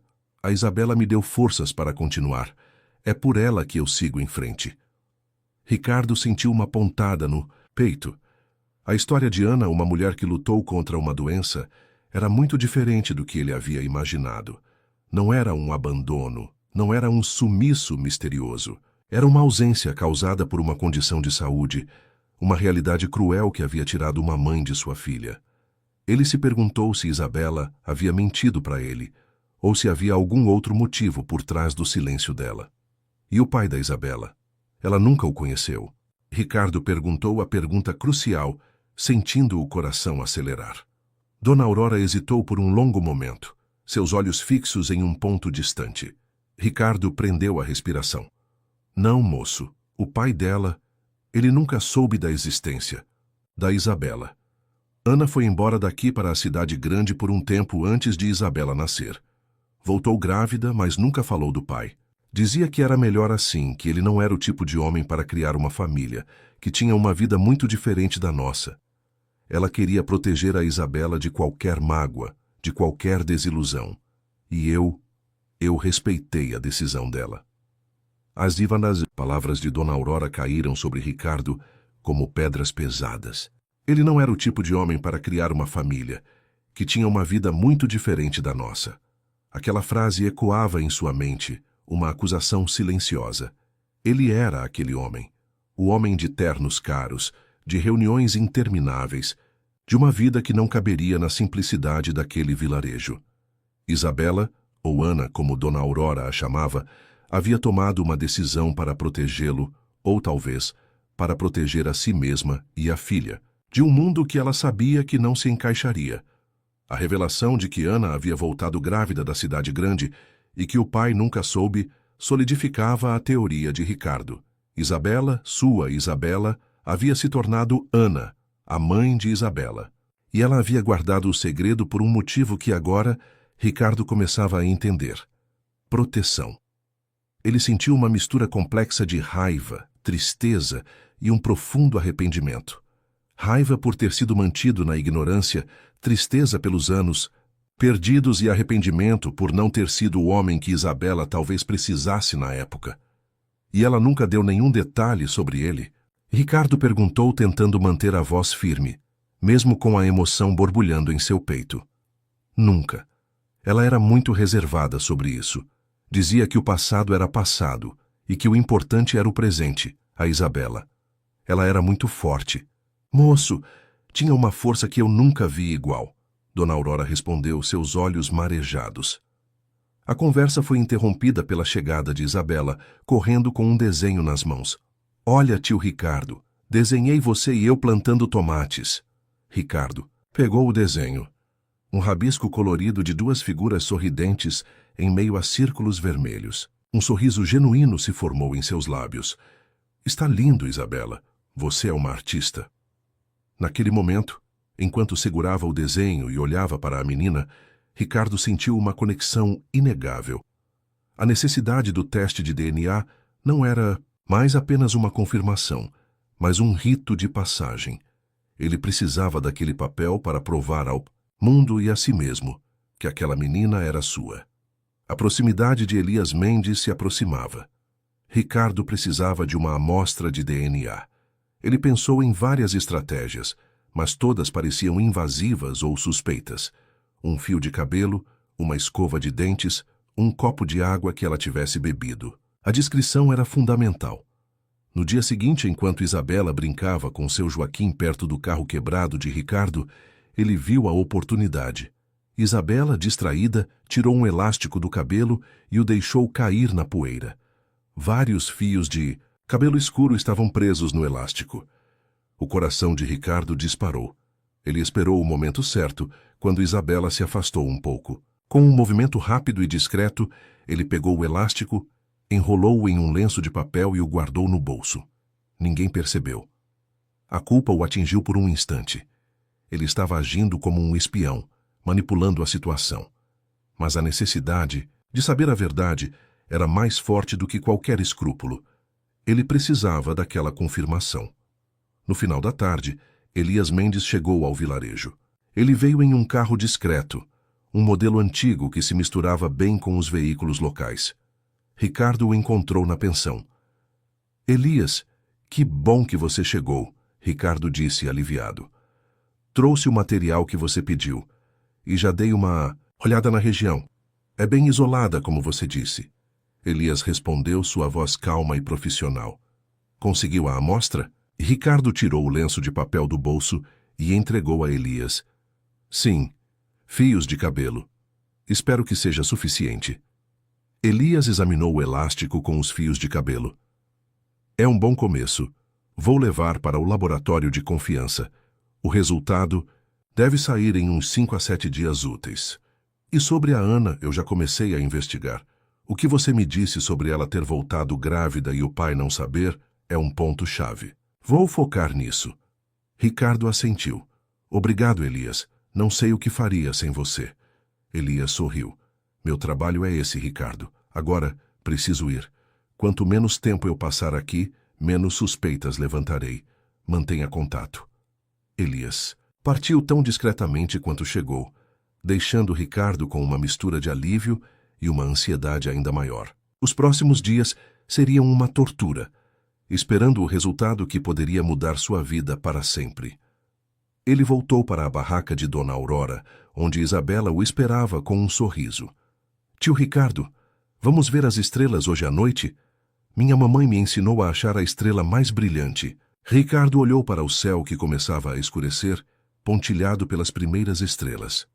me deu forças para continuar. É por ela que eu sigo em frente. Ricardo sentiu uma pontada no peito. A história de Ana, uma mulher que lutou contra uma doença, era muito diferente do que ele havia imaginado. Não era um abandono, não era um sumiço misterioso. Era uma ausência causada por uma condição de saúde, uma realidade cruel que havia tirado uma mãe de sua filha. Ele se perguntou se Isabela havia mentido para ele, ou se havia algum outro motivo por trás do silêncio dela. E o pai da Isabela? Ela nunca o conheceu. Ricardo perguntou a pergunta crucial, sentindo o coração acelerar. Dona Aurora hesitou por um longo momento, seus olhos fixos em um ponto distante. Ricardo prendeu a respiração. Não, moço. O pai dela, ele nunca soube da existência. Da Isabela. Ana foi embora daqui para a cidade grande por um tempo antes de Isabela nascer. Voltou grávida, mas nunca falou do pai. Dizia que era melhor assim, que ele não era o tipo de homem para criar uma família, que tinha uma vida muito diferente da nossa. Ela queria proteger a Isabela de qualquer mágoa, de qualquer desilusão. E eu respeitei a decisão dela. As palavras de Dona Aurora caíram sobre Ricardo como pedras pesadas. Ele não era o tipo de homem para criar uma família, que tinha uma vida muito diferente da nossa. Aquela frase ecoava em sua mente, uma acusação silenciosa. Ele era aquele homem, o homem de ternos caros, de reuniões intermináveis, de uma vida que não caberia na simplicidade daquele vilarejo. Isabela, ou Ana, como Dona Aurora a chamava, havia tomado uma decisão para protegê-lo, ou talvez, para proteger a si mesma e a filha, de um mundo que ela sabia que não se encaixaria. A revelação de que Ana havia voltado grávida da cidade grande e que o pai nunca soube, solidificava a teoria de Ricardo. Isabela, sua Isabela, havia se tornado Ana, a mãe de Isabela. E ela havia guardado o segredo por um motivo que agora Ricardo começava a entender. Proteção. Ele sentiu uma mistura complexa de raiva, tristeza e um profundo arrependimento. Raiva por ter sido mantido na ignorância, tristeza pelos anos perdidos e arrependimento por não ter sido o homem que Isabela talvez precisasse na época. E ela nunca deu nenhum detalhe sobre ele. Ricardo perguntou, tentando manter a voz firme, mesmo com a emoção borbulhando em seu peito. Nunca. Ela era muito reservada sobre isso. Dizia que o passado era passado e que o importante era o presente, a Isabela. Ela era muito forte. Moço, tinha uma força que eu nunca vi igual. Dona Aurora respondeu, seus olhos marejados. A conversa foi interrompida pela chegada de Isabela, correndo com um desenho nas mãos. Olha, tio Ricardo, desenhei você e eu plantando tomates. Ricardo pegou o desenho. Um rabisco colorido de duas figuras sorridentes em meio a círculos vermelhos. Um sorriso genuíno se formou em seus lábios. Está lindo, Isabela. Você é uma artista. Naquele momento, Enquanto segurava o desenho e olhava para a menina, Ricardo sentiu uma conexão inegável. A necessidade do teste de DNA não era mais apenas uma confirmação, mas um rito de passagem. Ele precisava daquele papel para provar ao mundo e a si mesmo que aquela menina era sua. A proximidade de Elias Mendes se aproximava. Ricardo precisava de uma amostra de DNA. Ele pensou em várias estratégias, mas todas pareciam invasivas ou suspeitas. Um fio de cabelo, uma escova de dentes, um copo de água que ela tivesse bebido. A descrição era fundamental. No dia seguinte, enquanto Isabela brincava com seu Joaquim perto do carro quebrado de Ricardo, ele viu a oportunidade. Isabela, distraída, tirou um elástico do cabelo e o deixou cair na poeira. Vários fios de cabelo escuro estavam presos no elástico. O coração de Ricardo disparou. Ele esperou o momento certo, quando Isabela se afastou um pouco. Com um movimento rápido e discreto, ele pegou o elástico, enrolou-o em um lenço de papel e o guardou no bolso. Ninguém percebeu. A culpa o atingiu por um instante. Ele estava agindo como um espião, manipulando a situação. Mas a necessidade de saber a verdade era mais forte do que qualquer escrúpulo. Ele precisava daquela confirmação. No final da tarde, Elias Mendes chegou ao vilarejo. Ele veio em um carro discreto, um modelo antigo que se misturava bem com os veículos locais. Ricardo o encontrou na pensão. Elias, que bom que você chegou, Ricardo disse aliviado. Trouxe o material que você pediu e já dei uma olhada na região. É bem isolada, como você disse. Elias respondeu, sua voz calma e profissional. Conseguiu a amostra? Ricardo tirou o lenço de papel do bolso e entregou a Elias. Sim, fios de cabelo. Espero que seja suficiente. Elias examinou o elástico com os fios de cabelo. É um bom começo. Vou levar para o laboratório de confiança. O resultado deve sair em uns 5 a 7 dias úteis. E sobre a Ana, eu já comecei a investigar. O que você me disse sobre ela ter voltado grávida e o pai não saber é um ponto-chave. Vou focar nisso. Ricardo assentiu. Obrigado, Elias. Não sei o que faria sem você. Elias sorriu. Meu trabalho é esse, Ricardo. Agora, preciso ir. Quanto menos tempo eu passar aqui, menos suspeitas levantarei. Mantenha contato. Elias partiu tão discretamente quanto chegou, deixando Ricardo com uma mistura de alívio e uma ansiedade ainda maior. Os próximos dias seriam uma tortura, esperando o resultado que poderia mudar sua vida para sempre. Ele voltou para a barraca de Dona Aurora, onde Isabela o esperava com um sorriso. Tio Ricardo, vamos ver as estrelas hoje à noite? Minha mamãe me ensinou a achar a estrela mais brilhante. Ricardo olhou para o céu que começava a escurecer, pontilhado pelas primeiras estrelas.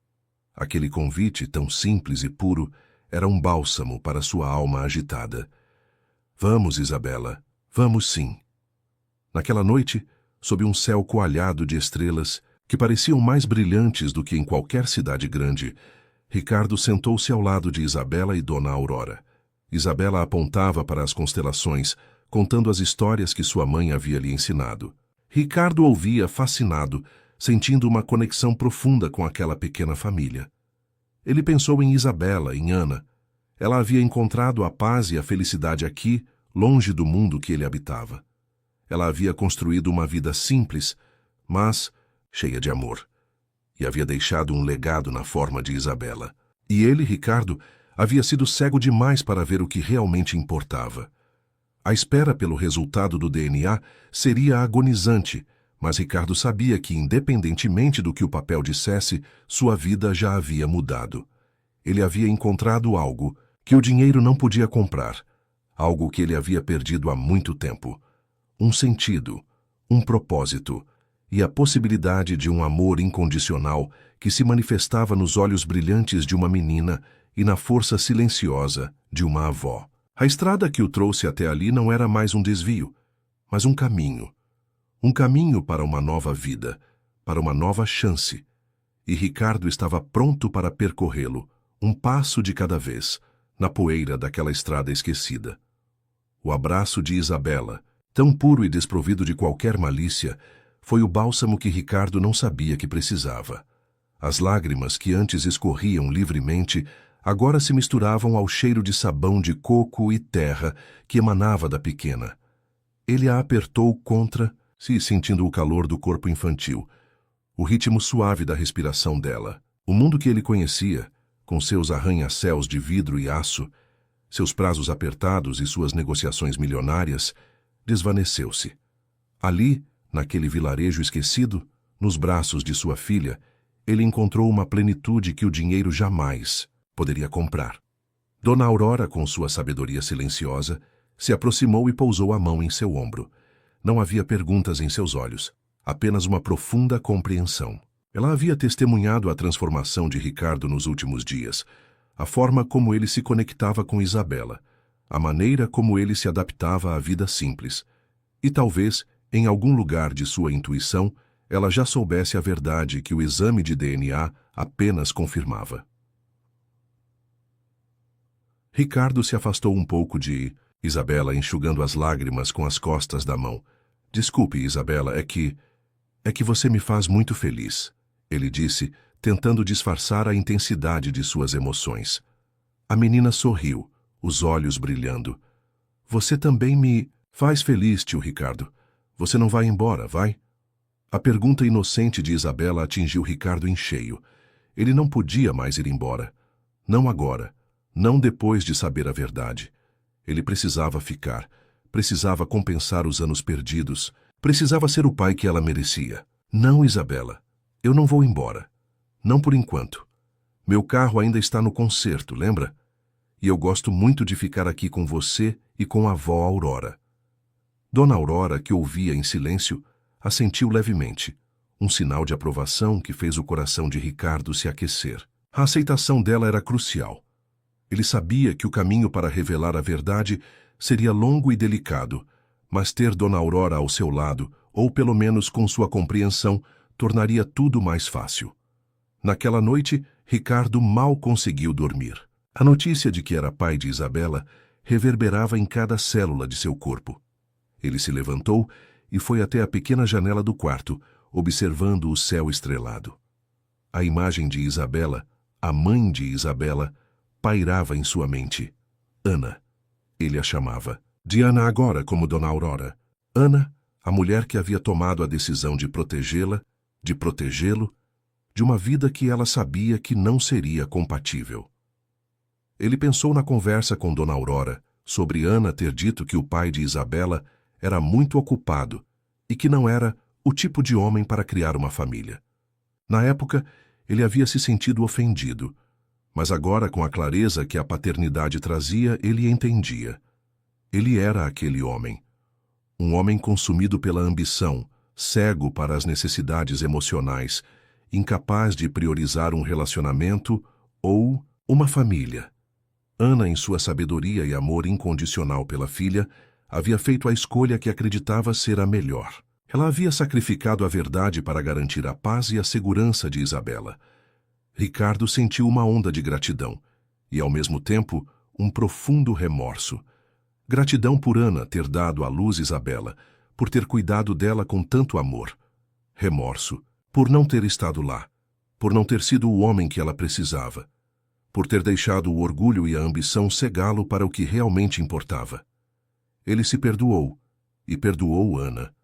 Aquele convite, tão simples e puro, era um bálsamo para sua alma agitada. Vamos, Isabela, vamos sim. Naquela noite, sob um céu coalhado de estrelas, que pareciam mais brilhantes do que em qualquer cidade grande, Ricardo sentou-se ao lado de Isabela e Dona Aurora. Isabela apontava para as constelações, contando as histórias que sua mãe havia lhe ensinado. Ricardo ouvia fascinado, sentindo uma conexão profunda com aquela pequena família. Ele pensou em Isabela, em Ana. Ela havia encontrado a paz e a felicidade aqui, longe do mundo que ele habitava. Ela havia construído uma vida simples, mas cheia de amor. E havia deixado um legado na forma de Isabela. E ele, Ricardo, havia sido cego demais para ver o que realmente importava. A espera pelo resultado do DNA seria agonizante, mas Ricardo sabia que, independentemente do que o papel dissesse, sua vida já havia mudado. Ele havia encontrado algo que o dinheiro não podia comprar, algo que ele havia perdido há muito tempo. Um sentido, um propósito e a possibilidade de um amor incondicional que se manifestava nos olhos brilhantes de uma menina e na força silenciosa de uma avó. A estrada que o trouxe até ali não era mais um desvio, mas um caminho. Um caminho para uma nova vida, para uma nova chance. E Ricardo estava pronto para percorrê-lo, um passo de cada vez, na poeira daquela estrada esquecida. O abraço de Isabela, tão puro e desprovido de qualquer malícia, foi o bálsamo que Ricardo não sabia que precisava. As lágrimas que antes escorriam livremente agora se misturavam ao cheiro de sabão de coco e terra que emanava da pequena. Ele a apertou contra-se, sentindo o calor do corpo infantil, o ritmo suave da respiração dela. O mundo que ele conhecia, com seus arranha-céus de vidro e aço, seus prazos apertados e suas negociações milionárias, desvaneceu-se. Ali, naquele vilarejo esquecido, nos braços de sua filha, ele encontrou uma plenitude que o dinheiro jamais poderia comprar. Dona Aurora, com sua sabedoria silenciosa, se aproximou e pousou a mão em seu ombro. Não havia perguntas em seus olhos, apenas uma profunda compreensão. Ela havia testemunhado a transformação de Ricardo nos últimos dias, a forma como ele se conectava com Isabela, a maneira como ele se adaptava à vida simples. E talvez, em algum lugar de sua intuição, ela já soubesse a verdade que o exame de DNA apenas confirmava. Ricardo se afastou um pouco de Isabela, enxugando as lágrimas com as costas da mão. Desculpe, Isabela, é que você me faz muito feliz, ele disse, tentando disfarçar a intensidade de suas emoções. A menina sorriu, os olhos brilhando. Você também me faz feliz, tio Ricardo. Você não vai embora, vai? A pergunta inocente de Isabela atingiu Ricardo em cheio. Ele não podia mais ir embora. Não agora. Não depois de saber a verdade. Ele precisava ficar. Precisava compensar os anos perdidos. Precisava ser o pai que ela merecia. Não, Isabela. Eu não vou embora. Não por enquanto. Meu carro ainda está no conserto, lembra? E eu gosto muito de ficar aqui com você e com a avó Aurora. Dona Aurora, que ouvia em silêncio, assentiu levemente, um sinal de aprovação que fez o coração de Ricardo se aquecer. A aceitação dela era crucial. Ele sabia que o caminho para revelar a verdade seria longo e delicado, mas ter Dona Aurora ao seu lado, ou pelo menos com sua compreensão, tornaria tudo mais fácil. Naquela noite, Ricardo mal conseguiu dormir. A notícia de que era pai de Isabela reverberava em cada célula de seu corpo. Ele se levantou e foi até a pequena janela do quarto, observando o céu estrelado. A imagem de Isabela, a mãe de Isabela, pairava em sua mente. Ana. Ele a chamava. De Ana agora como Dona Aurora. Ana, a mulher que havia tomado a decisão de protegê-la, de protegê-lo, de uma vida que ela sabia que não seria compatível. Ele pensou na conversa com Dona Aurora, sobre Ana ter dito que o pai de Isabela era muito ocupado e que não era o tipo de homem para criar uma família. Na época, ele havia se sentido ofendido, mas agora, com a clareza que a paternidade trazia, ele entendia. Ele era aquele homem. Um homem consumido pela ambição, cego para as necessidades emocionais, incapaz de priorizar um relacionamento ou uma família. Ana, em sua sabedoria e amor incondicional pela filha, havia feito a escolha que acreditava ser a melhor. Ela havia sacrificado a verdade para garantir a paz e a segurança de Isabela. Ricardo sentiu uma onda de gratidão e, ao mesmo tempo, um profundo remorso. Gratidão por Ana ter dado à luz Isabela, por ter cuidado dela com tanto amor. Remorso por não ter estado lá, por não ter sido o homem que ela precisava, por ter deixado o orgulho e a ambição cegá-lo para o que realmente importava. Ele se perdoou, e perdoou Ana,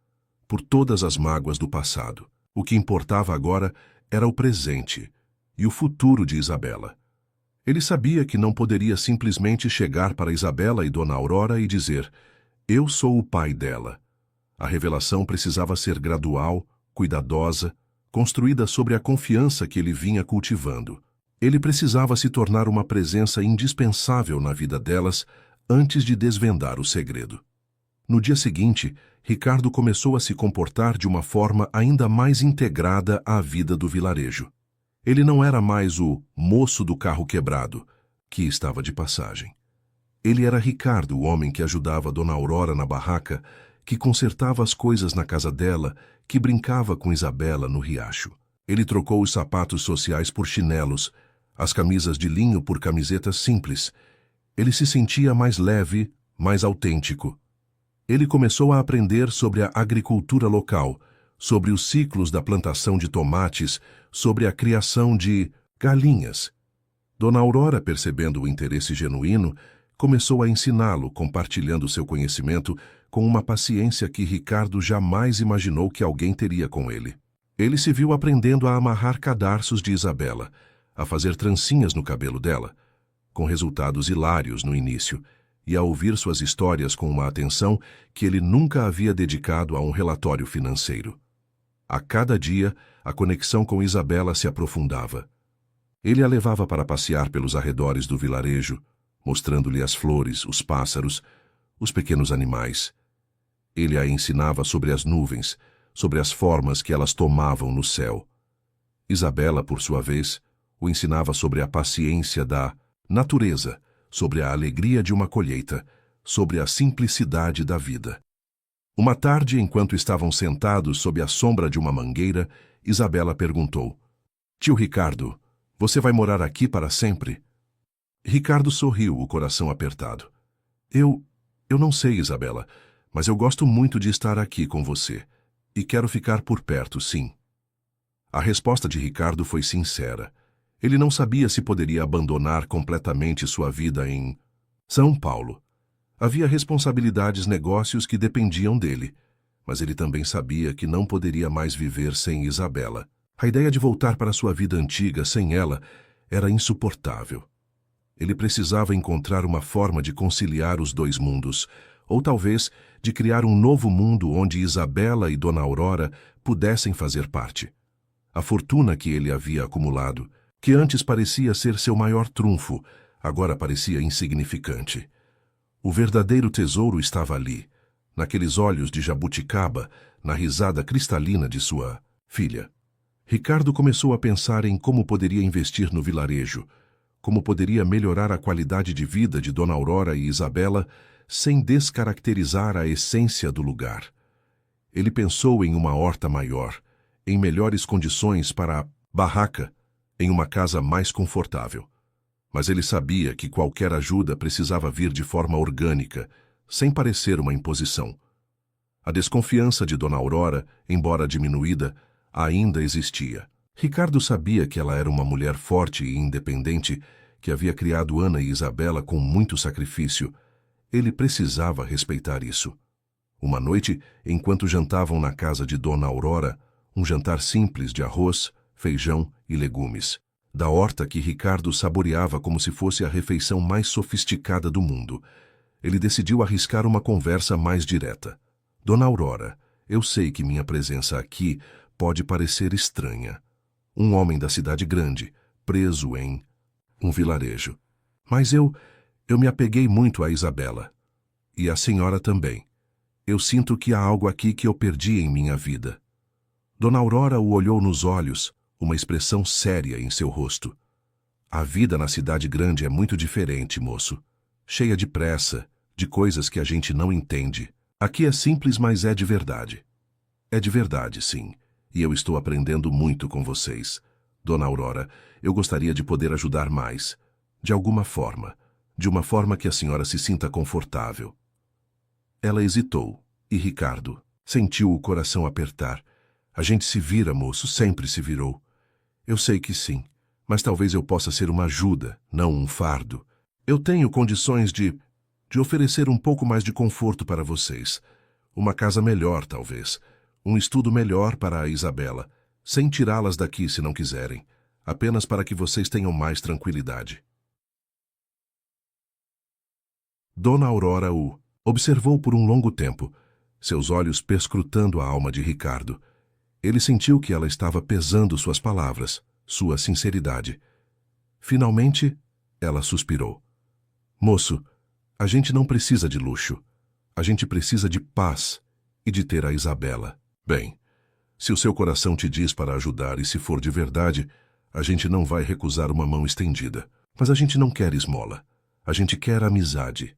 por todas as mágoas do passado. O que importava agora era o presente e o futuro de Isabela. Ele sabia que não poderia simplesmente chegar para Isabela e Dona Aurora e dizer: "Eu sou o pai dela." A revelação precisava ser gradual, cuidadosa, construída sobre a confiança que ele vinha cultivando. Ele precisava se tornar uma presença indispensável na vida delas antes de desvendar o segredo. No dia seguinte, Ricardo começou a se comportar de uma forma ainda mais integrada à vida do vilarejo. Ele não era mais o moço do carro quebrado, que estava de passagem. Ele era Ricardo, o homem que ajudava Dona Aurora na barraca, que consertava as coisas na casa dela, que brincava com Isabela no riacho. Ele trocou os sapatos sociais por chinelos, as camisas de linho por camisetas simples. Ele se sentia mais leve, mais autêntico. Ele começou a aprender sobre a agricultura local, sobre os ciclos da plantação de tomates, sobre a criação de galinhas. Dona Aurora, percebendo o interesse genuíno, começou a ensiná-lo, compartilhando seu conhecimento com uma paciência que Ricardo jamais imaginou que alguém teria com ele. Ele se viu aprendendo a amarrar cadarços de Isabela, a fazer trancinhas no cabelo dela, com resultados hilários no início, e a ouvir suas histórias com uma atenção que ele nunca havia dedicado a um relatório financeiro. A cada dia, a conexão com Isabela se aprofundava. Ele a levava para passear pelos arredores do vilarejo, mostrando-lhe as flores, os pássaros, os pequenos animais. Ele a ensinava sobre as nuvens, sobre as formas que elas tomavam no céu. Isabela, por sua vez, o ensinava sobre a paciência da natureza, sobre a alegria de uma colheita, sobre a simplicidade da vida. Uma tarde, enquanto estavam sentados sob a sombra de uma mangueira, Isabela perguntou: "Tio Ricardo, você vai morar aqui para sempre?" Ricardo sorriu, o coração apertado. Eu não sei, Isabela, mas eu gosto muito de estar aqui com você. E quero ficar por perto, sim." A resposta de Ricardo foi sincera. Ele não sabia se poderia abandonar completamente sua vida em São Paulo. Havia responsabilidades, negócios que dependiam dele, mas ele também sabia que não poderia mais viver sem Isabela. A ideia de voltar para sua vida antiga sem ela era insuportável. Ele precisava encontrar uma forma de conciliar os dois mundos, ou talvez de criar um novo mundo onde Isabela e Dona Aurora pudessem fazer parte. A fortuna que ele havia acumulado, que antes parecia ser seu maior trunfo, agora parecia insignificante. O verdadeiro tesouro estava ali, naqueles olhos de jabuticaba, na risada cristalina de sua filha. Ricardo começou a pensar em como poderia investir no vilarejo, como poderia melhorar a qualidade de vida de Dona Aurora e Isabela sem descaracterizar a essência do lugar. Ele pensou em uma horta maior, em melhores condições para a barraca, em uma casa mais confortável. Mas ele sabia que qualquer ajuda precisava vir de forma orgânica, sem parecer uma imposição. A desconfiança de Dona Aurora, embora diminuída, ainda existia. Ricardo sabia que ela era uma mulher forte e independente, que havia criado Ana e Isabela com muito sacrifício. Ele precisava respeitar isso. Uma noite, enquanto jantavam na casa de Dona Aurora, um jantar simples de arroz, feijão e legumes, da horta que Ricardo saboreava como se fosse a refeição mais sofisticada do mundo, ele decidiu arriscar uma conversa mais direta. "Dona Aurora, eu sei que minha presença aqui pode parecer estranha. Um homem da cidade grande, preso em um vilarejo. Mas eu me apeguei muito a Isabela. E a senhora também. Eu sinto que há algo aqui que eu perdi em minha vida." Dona Aurora o olhou nos olhos, uma expressão séria em seu rosto. "A vida na cidade grande é muito diferente, moço. Cheia de pressa, de coisas que a gente não entende. Aqui é simples, mas é de verdade." "É de verdade, sim. E eu estou aprendendo muito com vocês. Dona Aurora, eu gostaria de poder ajudar mais. De alguma forma. De uma forma que a senhora se sinta confortável." Ela hesitou, e Ricardo sentiu o coração apertar. "A gente se vira, moço, sempre se virou." "Eu sei que sim, mas talvez eu possa ser uma ajuda, não um fardo. Eu tenho condições de oferecer um pouco mais de conforto para vocês. Uma casa melhor, talvez. Um estudo melhor para a Isabela, sem tirá-las daqui se não quiserem, apenas para que vocês tenham mais tranquilidade." Dona Aurora o observou por um longo tempo, seus olhos perscrutando a alma de Ricardo. Ele sentiu que ela estava pesando suas palavras, sua sinceridade. Finalmente, ela suspirou. "Moço, a gente não precisa de luxo. A gente precisa de paz e de ter a Isabela. Bem, se o seu coração te diz para ajudar e se for de verdade, a gente não vai recusar uma mão estendida. Mas a gente não quer esmola. A gente quer amizade.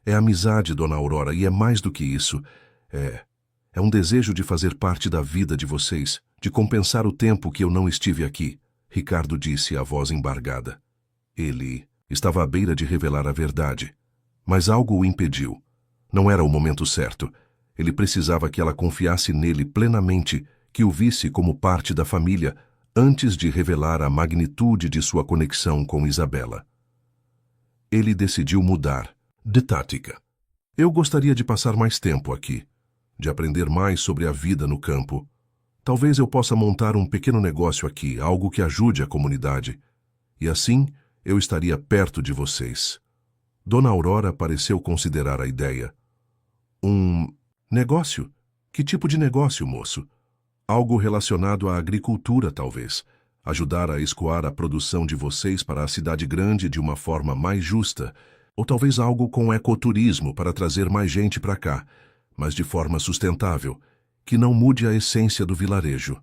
É amizade, Dona Aurora, e é mais do que isso. É um desejo de fazer parte da vida de vocês, de compensar o tempo que eu não estive aqui." Ricardo disse, a voz embargada. Ele estava à beira de revelar a verdade, mas algo o impediu. Não era o momento certo. Ele precisava que ela confiasse nele plenamente, que o visse como parte da família, antes de revelar a magnitude de sua conexão com Isabela. Ele decidiu mudar de tática. Eu gostaria de passar mais tempo aqui, de aprender mais sobre a vida no campo. Talvez eu possa montar um pequeno negócio aqui, algo que ajude a comunidade. E assim, eu estaria perto de vocês. Dona Aurora pareceu considerar a ideia. Um negócio? Que tipo de negócio, moço? Algo relacionado à agricultura, talvez. Ajudar a escoar a produção de vocês para a cidade grande de uma forma mais justa. Ou talvez algo com ecoturismo para trazer mais gente para cá, mas de forma sustentável, que não mude a essência do vilarejo.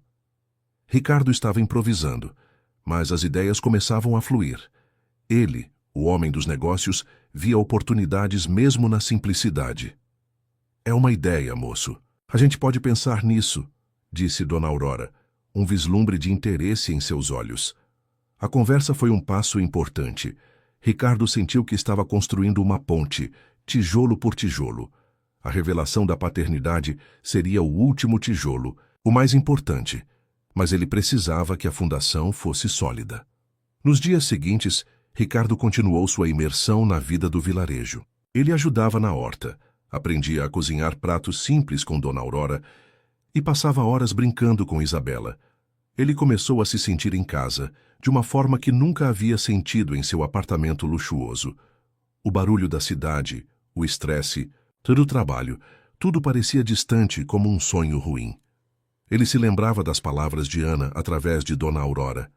Ricardo estava improvisando, mas as ideias começavam a fluir. Ele, o homem dos negócios, via oportunidades mesmo na simplicidade. É uma ideia, moço. A gente pode pensar nisso, disse Dona Aurora, um vislumbre de interesse em seus olhos. A conversa foi um passo importante. Ricardo sentiu que estava construindo uma ponte, tijolo por tijolo. A revelação da paternidade seria o último tijolo, o mais importante, mas ele precisava que a fundação fosse sólida. Nos dias seguintes, Ricardo continuou sua imersão na vida do vilarejo. Ele ajudava na horta, aprendia a cozinhar pratos simples com Dona Aurora e passava horas brincando com Isabela. Ele começou a se sentir em casa, de uma forma que nunca havia sentido em seu apartamento luxuoso. O barulho da cidade, o estresse, todo o trabalho, tudo parecia distante como um sonho ruim. Ele se lembrava das palavras de Ana através de Dona Aurora.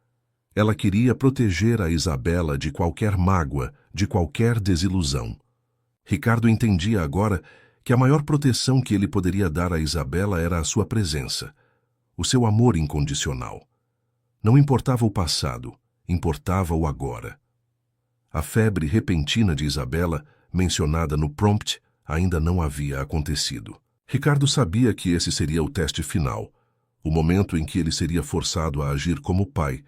Ela queria proteger a Isabela de qualquer mágoa, de qualquer desilusão. Ricardo entendia agora que a maior proteção que ele poderia dar a Isabela era a sua presença, o seu amor incondicional. Não importava o passado, importava o agora. A febre repentina de Isabela, mencionada no prompt, ainda não havia acontecido. Ricardo sabia que esse seria o teste final, o momento em que ele seria forçado a agir como pai,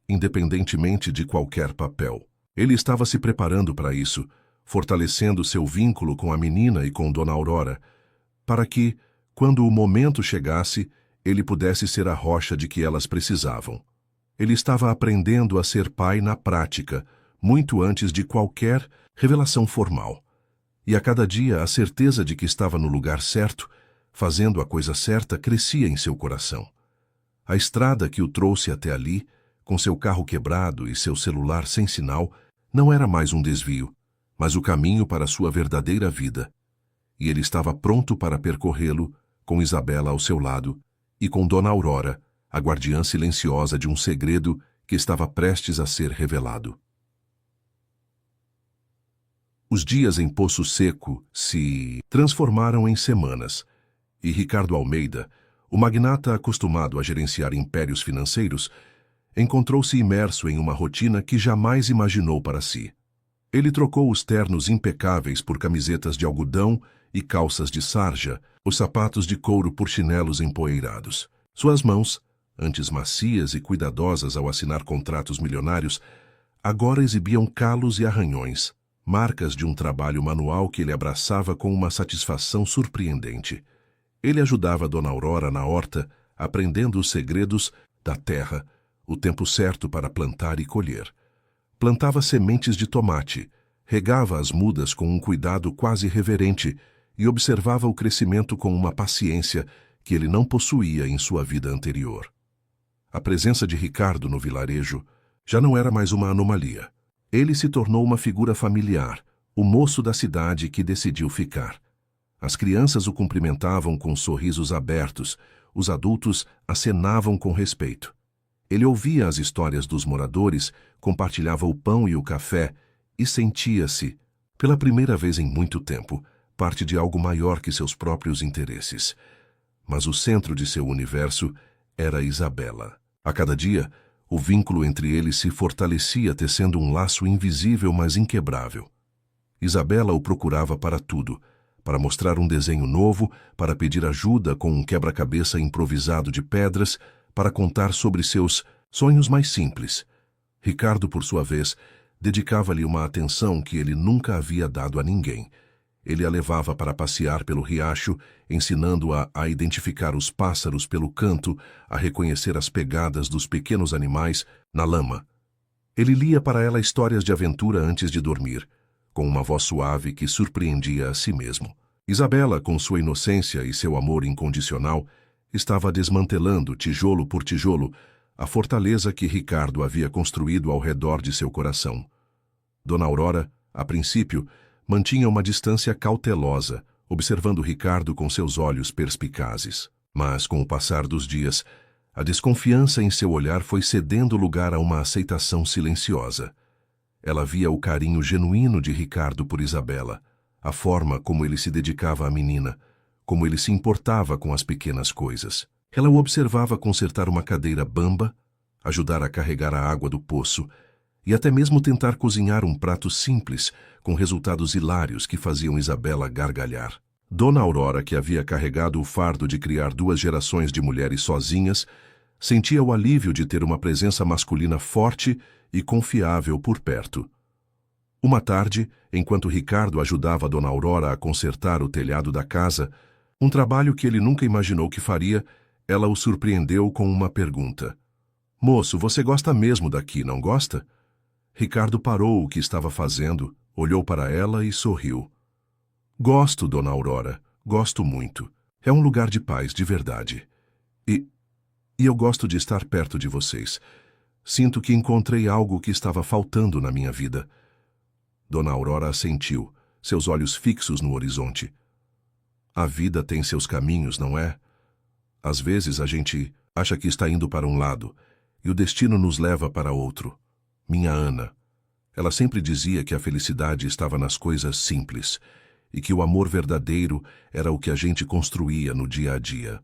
independentemente de qualquer papel. Ele estava se preparando para isso, fortalecendo seu vínculo com a menina e com Dona Aurora, para que, quando o momento chegasse, ele pudesse ser a rocha de que elas precisavam. Ele estava aprendendo a ser pai na prática, muito antes de qualquer revelação formal. E a cada dia a certeza de que estava no lugar certo, fazendo a coisa certa, crescia em seu coração. A estrada que o trouxe até ali, com seu carro quebrado e seu celular sem sinal, não era mais um desvio, mas o caminho para sua verdadeira vida. E ele estava pronto para percorrê-lo, com Isabela ao seu lado, e com Dona Aurora, a guardiã silenciosa de um segredo que estava prestes a ser revelado. Os dias em Poço Seco se transformaram em semanas, e Ricardo Almeida, o magnata acostumado a gerenciar impérios financeiros, encontrou-se imerso em uma rotina que jamais imaginou para si. Ele trocou os ternos impecáveis por camisetas de algodão e calças de sarja, os sapatos de couro por chinelos empoeirados. Suas mãos, antes macias e cuidadosas ao assinar contratos milionários, agora exibiam calos e arranhões, marcas de um trabalho manual que ele abraçava com uma satisfação surpreendente. Ele ajudava Dona Aurora na horta, aprendendo os segredos da terra, o tempo certo para plantar e colher. Plantava sementes de tomate, regava as mudas com um cuidado quase reverente e observava o crescimento com uma paciência que ele não possuía em sua vida anterior. A presença de Ricardo no vilarejo já não era mais uma anomalia. Ele se tornou uma figura familiar, o moço da cidade que decidiu ficar. As crianças o cumprimentavam com sorrisos abertos, os adultos acenavam com respeito. Ele ouvia as histórias dos moradores, compartilhava o pão e o café e sentia-se, pela primeira vez em muito tempo, parte de algo maior que seus próprios interesses. Mas o centro de seu universo era Isabela. A cada dia, o vínculo entre eles se fortalecia, tecendo um laço invisível, mas inquebrável. Isabela o procurava para tudo, para mostrar um desenho novo, para pedir ajuda com um quebra-cabeça improvisado de pedras, para contar sobre seus sonhos mais simples. Ricardo, por sua vez, dedicava-lhe uma atenção que ele nunca havia dado a ninguém. Ele a levava para passear pelo riacho, ensinando-a a identificar os pássaros pelo canto, a reconhecer as pegadas dos pequenos animais na lama. Ele lia para ela histórias de aventura antes de dormir, com uma voz suave que surpreendia a si mesmo. Isabela, com sua inocência e seu amor incondicional, estava desmantelando, tijolo por tijolo, a fortaleza que Ricardo havia construído ao redor de seu coração. Dona Aurora, a princípio, mantinha uma distância cautelosa, observando Ricardo com seus olhos perspicazes. Mas, com o passar dos dias, a desconfiança em seu olhar foi cedendo lugar a uma aceitação silenciosa. Ela via o carinho genuíno de Ricardo por Isabela, a forma como ele se dedicava à menina, como ele se importava com as pequenas coisas. Ela o observava consertar uma cadeira bamba, ajudar a carregar a água do poço e até mesmo tentar cozinhar um prato simples, com resultados hilários que faziam Isabela gargalhar. Dona Aurora, que havia carregado o fardo de criar 2 gerações de mulheres sozinhas, sentia o alívio de ter uma presença masculina forte e confiável por perto. Uma tarde, enquanto Ricardo ajudava Dona Aurora a consertar o telhado da casa, um trabalho que ele nunca imaginou que faria, ela o surpreendeu com uma pergunta. "Moço, você gosta mesmo daqui, não gosta?" Ricardo parou o que estava fazendo, olhou para ela e sorriu. "Gosto, Dona Aurora, gosto muito. É um lugar de paz, de verdade. E eu gosto de estar perto de vocês. Sinto que encontrei algo que estava faltando na minha vida." Dona Aurora assentiu, seus olhos fixos no horizonte. "A vida tem seus caminhos, não é? Às vezes a gente acha que está indo para um lado, e o destino nos leva para outro. Minha Ana. Ela sempre dizia que a felicidade estava nas coisas simples, e que o amor verdadeiro era o que a gente construía no dia a dia."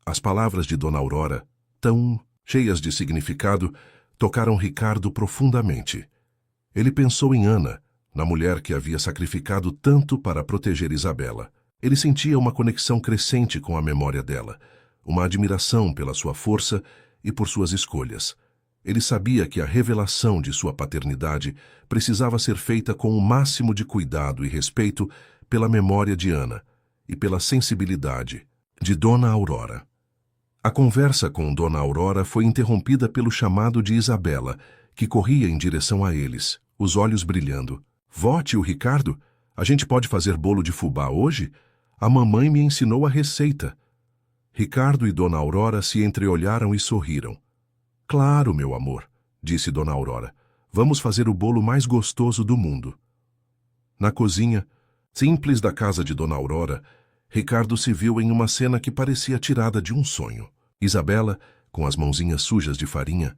As palavras de Dona Aurora, tão cheias de significado, tocaram Ricardo profundamente. Ele pensou em Ana, na mulher que havia sacrificado tanto para proteger Isabela. Ele sentia uma conexão crescente com a memória dela, uma admiração pela sua força e por suas escolhas. Ele sabia que a revelação de sua paternidade precisava ser feita com o máximo de cuidado e respeito pela memória de Ana e pela sensibilidade de Dona Aurora. A conversa com Dona Aurora foi interrompida pelo chamado de Isabela, que corria em direção a eles, os olhos brilhando. "Vó, tio Ricardo, a gente pode fazer bolo de fubá hoje? A mamãe me ensinou a receita." Ricardo e Dona Aurora se entreolharam e sorriram. "Claro, meu amor", disse Dona Aurora. "Vamos fazer o bolo mais gostoso do mundo." Na cozinha, simples da casa de Dona Aurora, Ricardo se viu em uma cena que parecia tirada de um sonho. Isabela, com as mãozinhas sujas de farinha,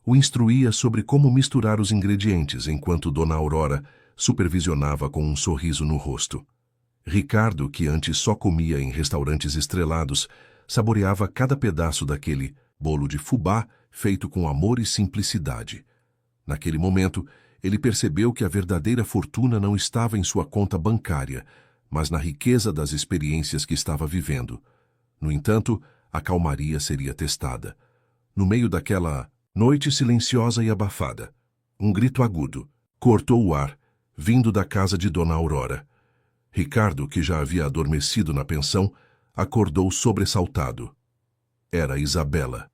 o instruía sobre como misturar os ingredientes enquanto Dona Aurora supervisionava com um sorriso no rosto. Ricardo, que antes só comia em restaurantes estrelados, saboreava cada pedaço daquele bolo de fubá feito com amor e simplicidade. Naquele momento, ele percebeu que a verdadeira fortuna não estava em sua conta bancária, mas na riqueza das experiências que estava vivendo. No entanto, a calmaria seria testada. No meio daquela noite silenciosa e abafada, um grito agudo cortou o ar, vindo da casa de Dona Aurora. Ricardo, que já havia adormecido na pensão, acordou sobressaltado. Era Isabela.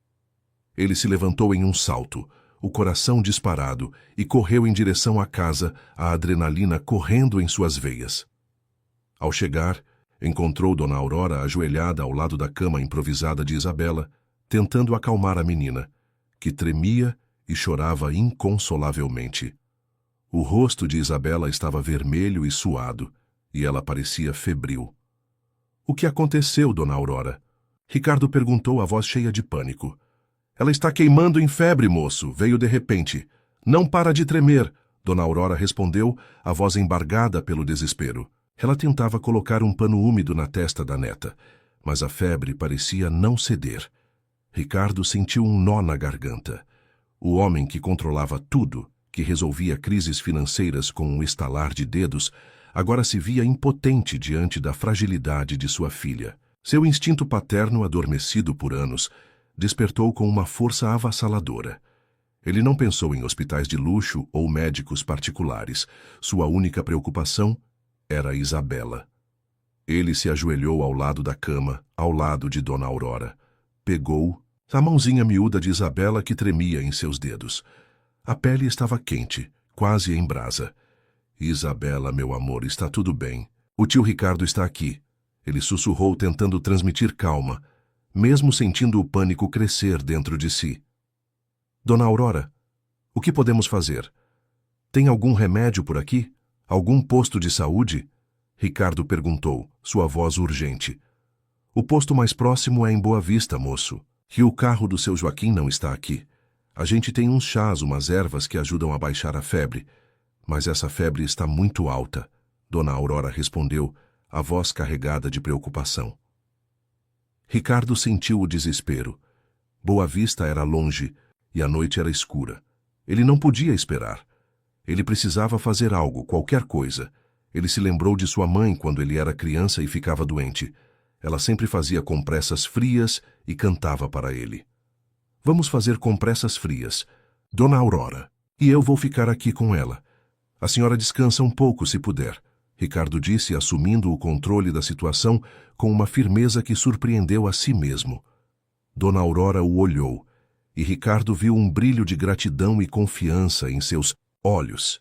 Ele se levantou em um salto, o coração disparado, e correu em direção à casa, a adrenalina correndo em suas veias. Ao chegar, encontrou Dona Aurora ajoelhada ao lado da cama improvisada de Isabela, tentando acalmar a menina, que tremia e chorava inconsolavelmente. O rosto de Isabela estava vermelho e suado, e ela parecia febril. "O que aconteceu, Dona Aurora?" Ricardo perguntou a voz cheia de pânico. "Ela está queimando em febre, moço", veio de repente. "Não para de tremer", Dona Aurora respondeu, a voz embargada pelo desespero. Ela tentava colocar um pano úmido na testa da neta, mas a febre parecia não ceder. Ricardo sentiu um nó na garganta. O homem que controlava tudo, que resolvia crises financeiras com um estalar de dedos, agora se via impotente diante da fragilidade de sua filha. Seu instinto paterno, adormecido por anos, despertou com uma força avassaladora. Ele não pensou em hospitais de luxo ou médicos particulares. Sua única preocupação Era Isabela. Ele se ajoelhou ao lado da cama, ao lado de Dona Aurora. Pegou a mãozinha miúda de Isabela que tremia em seus dedos. A pele estava quente, quase em brasa. Isabela, meu amor, está tudo bem. O tio Ricardo está aqui. Ele sussurrou, tentando transmitir calma, mesmo sentindo o pânico crescer dentro de si. Dona Aurora, o que podemos fazer? Tem algum remédio por aqui? Algum posto de saúde? Ricardo perguntou, sua voz urgente. O posto mais próximo é em Boa Vista, moço. E o carro do seu Joaquim não está aqui. A gente tem uns chás, umas ervas que ajudam a baixar a febre. Mas essa febre está muito alta, Dona Aurora respondeu, a voz carregada de preocupação. Ricardo sentiu o desespero. Boa Vista era longe e a noite era escura. Ele não podia esperar. Ele precisava fazer algo, qualquer coisa. Ele se lembrou de sua mãe quando ele era criança e ficava doente. Ela sempre fazia compressas frias e cantava para ele. Vamos fazer compressas frias, Dona Aurora, e eu vou ficar aqui com ela. A senhora descansa um pouco se puder, Ricardo disse, assumindo o controle da situação com uma firmeza que surpreendeu a si mesmo. Dona Aurora o olhou, e Ricardo viu um brilho de gratidão e confiança em seus olhos.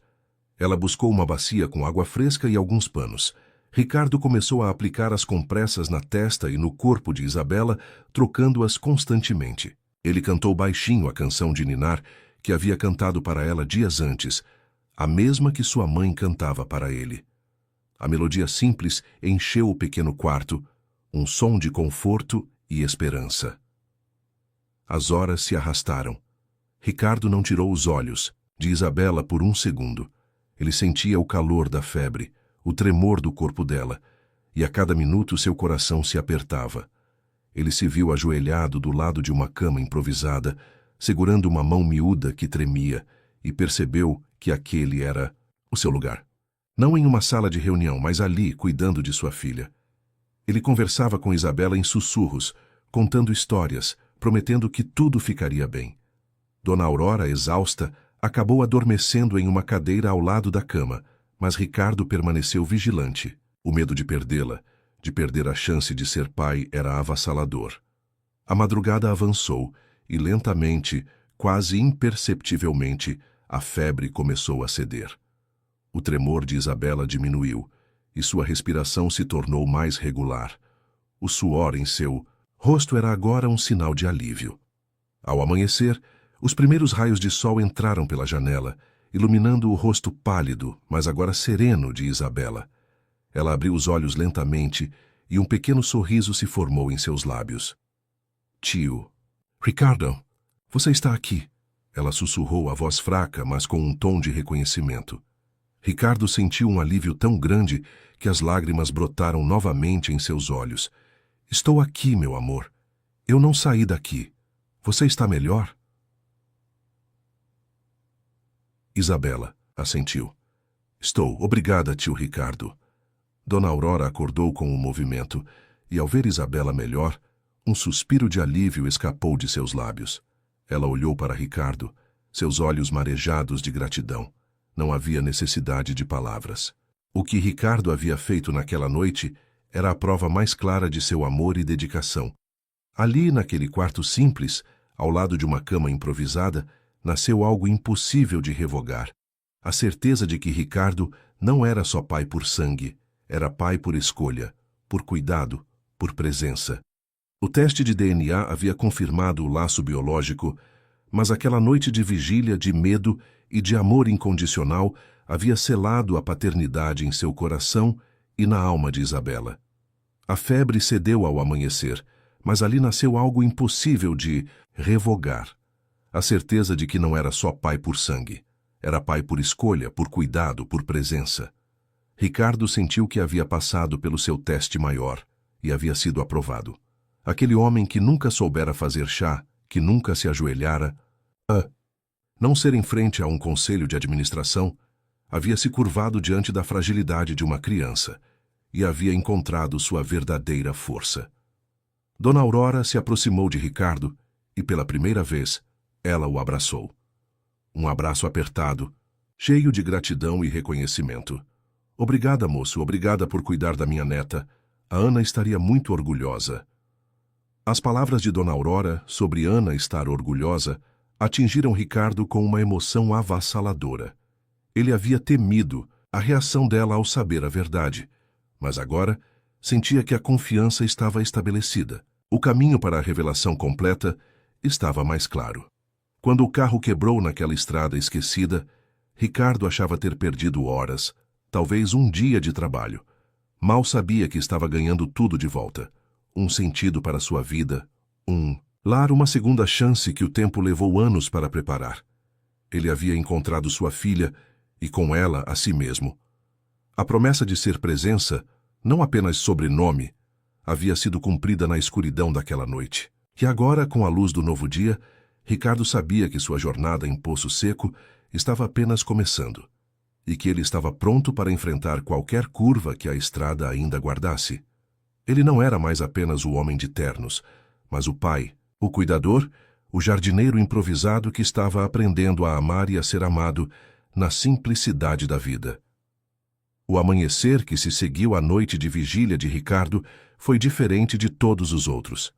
Ela buscou uma bacia com água fresca e alguns panos. Ricardo começou a aplicar as compressas na testa e no corpo de Isabela, trocando-as constantemente. Ele cantou baixinho a canção de ninar que havia cantado para ela dias antes, a mesma que sua mãe cantava para ele. A melodia simples encheu o pequeno quarto, um som de conforto e esperança. As horas se arrastaram. Ricardo não tirou os olhos de Isabela por um segundo. Ele sentia o calor da febre, o tremor do corpo dela, e a cada minuto seu coração se apertava. Ele se viu ajoelhado do lado de uma cama improvisada, segurando uma mão miúda que tremia, e percebeu que aquele era o seu lugar. Não em uma sala de reunião, mas ali, cuidando de sua filha. Ele conversava com Isabela em sussurros, contando histórias, prometendo que tudo ficaria bem. Dona Aurora, exausta, acabou adormecendo em uma cadeira ao lado da cama, mas Ricardo permaneceu vigilante. O medo de perdê-la, de perder a chance de ser pai, era avassalador. A madrugada avançou e lentamente, quase imperceptivelmente, a febre começou a ceder. O tremor de Isabela diminuiu e sua respiração se tornou mais regular. O suor em seu rosto era agora um sinal de alívio. Ao amanhecer, os primeiros raios de sol entraram pela janela, iluminando o rosto pálido, mas agora sereno de Isabela. Ela abriu os olhos lentamente e um pequeno sorriso se formou em seus lábios. Tio, Ricardo, você está aqui. Ela sussurrou a voz fraca, mas com um tom de reconhecimento. Ricardo sentiu um alívio tão grande que as lágrimas brotaram novamente em seus olhos. Estou aqui, meu amor. Eu não saí daqui. Você está melhor? Isabela assentiu. Estou, obrigada, tio Ricardo. Dona Aurora acordou com o movimento e, ao ver Isabela melhor, um suspiro de alívio escapou de seus lábios. Ela olhou para Ricardo, seus olhos marejados de gratidão. Não havia necessidade de palavras. O que Ricardo havia feito naquela noite era a prova mais clara de seu amor e dedicação. Ali, naquele quarto simples, ao lado de uma cama improvisada, nasceu algo impossível de revogar. A certeza de que Ricardo não era só pai por sangue, era pai por escolha, por cuidado, por presença. O teste de DNA havia confirmado o laço biológico, mas aquela noite de vigília, de medo e de amor incondicional havia selado a paternidade em seu coração e na alma de Isabela. A febre cedeu ao amanhecer, mas ali nasceu algo impossível de revogar. A certeza de que não era só pai por sangue. Era pai por escolha, por cuidado, por presença. Ricardo sentiu que havia passado pelo seu teste maior e havia sido aprovado. Aquele homem que nunca soubera fazer chá, que nunca se ajoelhara, não ser em frente a um conselho de administração, havia se curvado diante da fragilidade de uma criança e havia encontrado sua verdadeira força. Dona Aurora se aproximou de Ricardo e, pela primeira vez, ela o abraçou. Um abraço apertado, cheio de gratidão e reconhecimento. Obrigada, moço, obrigada por cuidar da minha neta. A Ana estaria muito orgulhosa. As palavras de Dona Aurora sobre Ana estar orgulhosa atingiram Ricardo com uma emoção avassaladora. Ele havia temido a reação dela ao saber a verdade, mas agora sentia que a confiança estava estabelecida. O caminho para a revelação completa estava mais claro. Quando o carro quebrou naquela estrada esquecida, Ricardo achava ter perdido horas, talvez um dia de trabalho. Mal sabia que estava ganhando tudo de volta. Um sentido para sua vida, um lar, uma segunda chance que o tempo levou anos para preparar. Ele havia encontrado sua filha e com ela a si mesmo. A promessa de ser presença, não apenas sobrenome, havia sido cumprida na escuridão daquela noite. E agora, com a luz do novo dia, Ricardo sabia que sua jornada em Poço Seco estava apenas começando, e que ele estava pronto para enfrentar qualquer curva que a estrada ainda guardasse. Ele não era mais apenas o homem de ternos, mas o pai, o cuidador, o jardineiro improvisado que estava aprendendo a amar e a ser amado na simplicidade da vida. O amanhecer que se seguiu à noite de vigília de Ricardo foi diferente de todos os outros.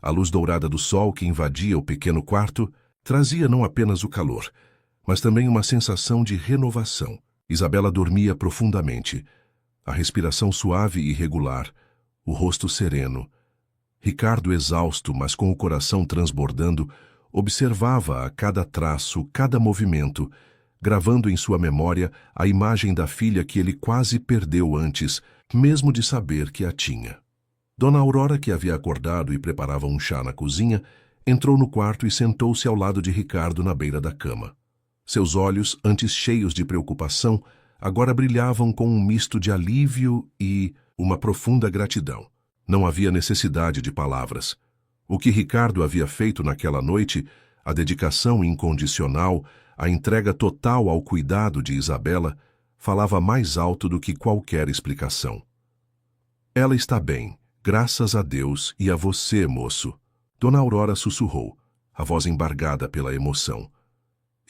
A luz dourada do sol que invadia o pequeno quarto trazia não apenas o calor, mas também uma sensação de renovação. Isabela dormia profundamente, a respiração suave e regular, o rosto sereno. Ricardo, exausto, mas com o coração transbordando, observava a cada traço, cada movimento, gravando em sua memória a imagem da filha que ele quase perdeu antes, mesmo de saber que a tinha. Dona Aurora, que havia acordado e preparava um chá na cozinha, entrou no quarto e sentou-se ao lado de Ricardo na beira da cama. Seus olhos, antes cheios de preocupação, agora brilhavam com um misto de alívio e uma profunda gratidão. Não havia necessidade de palavras. O que Ricardo havia feito naquela noite, a dedicação incondicional, a entrega total ao cuidado de Isabela, falava mais alto do que qualquer explicação. Ela está bem, graças a Deus e a você, moço. Dona Aurora sussurrou, a voz embargada pela emoção.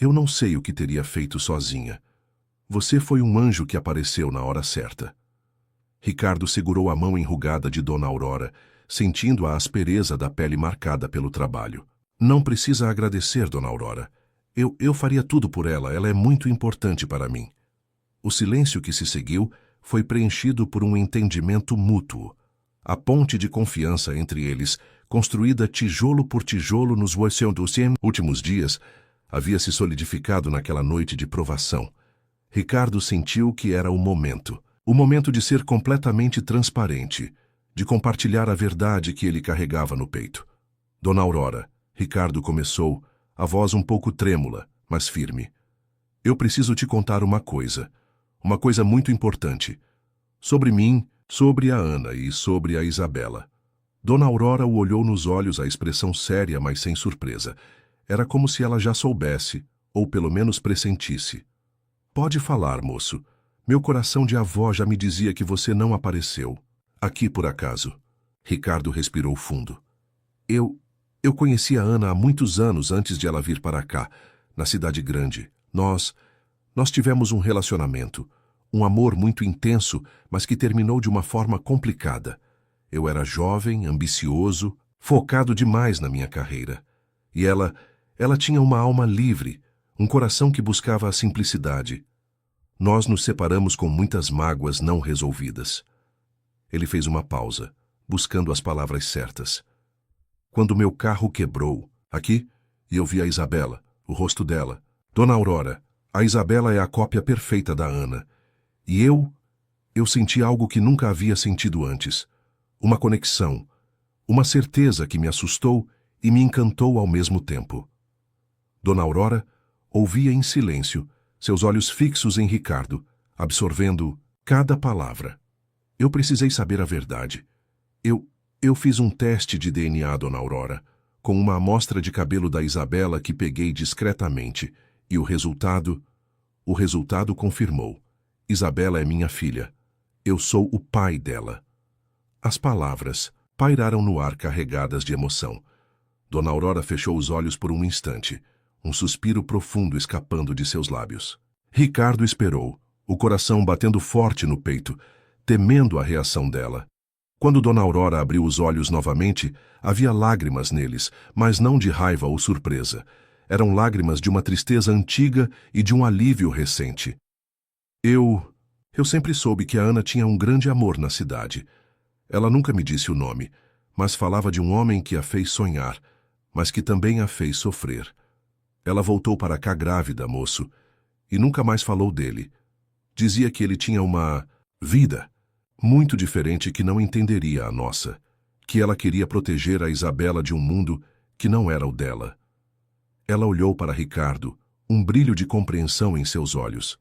Eu não sei o que teria feito sozinha. Você foi um anjo que apareceu na hora certa. Ricardo segurou a mão enrugada de Dona Aurora, sentindo a aspereza da pele marcada pelo trabalho. Não precisa agradecer, Dona Aurora. Eu faria tudo por ela, ela é muito importante para mim. O silêncio que se seguiu foi preenchido por um entendimento mútuo. A ponte de confiança entre eles, construída tijolo por tijolo nos últimos dias, havia se solidificado naquela noite de provação. Ricardo sentiu que era o momento de ser completamente transparente, de compartilhar a verdade que ele carregava no peito. Dona Aurora, Ricardo começou, a voz um pouco trêmula, mas firme. Eu preciso te contar uma coisa muito importante. Sobre mim, sobre a Ana e sobre a Isabela. Dona Aurora o olhou nos olhos, a expressão séria, mas sem surpresa. Era como se ela já soubesse, ou pelo menos pressentisse. Pode falar, moço. Meu coração de avó já me dizia que você não apareceu. Aqui por acaso. Ricardo respirou fundo. Eu conheci a Ana há muitos anos antes de ela vir para cá, na cidade grande. Nós tivemos um relacionamento, um amor muito intenso, mas que terminou de uma forma complicada. Eu era jovem, ambicioso, focado demais na minha carreira. E ela tinha uma alma livre, um coração que buscava a simplicidade. Nós nos separamos com muitas mágoas não resolvidas. Ele fez uma pausa, buscando as palavras certas. Quando meu carro quebrou, aqui, e eu vi a Isabela, o rosto dela. Dona Aurora, a Isabela é a cópia perfeita da Ana. E eu senti algo que nunca havia sentido antes. Uma conexão, uma certeza que me assustou e me encantou ao mesmo tempo. Dona Aurora ouvia em silêncio, seus olhos fixos em Ricardo, absorvendo cada palavra. Eu precisei saber a verdade. Eu fiz um teste de DNA, Dona Aurora, com uma amostra de cabelo da Isabela que peguei discretamente, e o resultado confirmou. Isabela é minha filha. Eu sou o pai dela. As palavras pairaram no ar carregadas de emoção. Dona Aurora fechou os olhos por um instante, um suspiro profundo escapando de seus lábios. Ricardo esperou, o coração batendo forte no peito, temendo a reação dela. Quando Dona Aurora abriu os olhos novamente, havia lágrimas neles, mas não de raiva ou surpresa. Eram lágrimas de uma tristeza antiga e de um alívio recente. Eu sempre soube que a Ana tinha um grande amor na cidade. Ela nunca me disse o nome, mas falava de um homem que a fez sonhar, mas que também a fez sofrer. Ela voltou para cá grávida, moço, e nunca mais falou dele. Dizia que ele tinha uma vida muito diferente que não entenderia a nossa, que ela queria proteger a Isabela de um mundo que não era o dela. Ela olhou para Ricardo, um brilho de compreensão em seus olhos.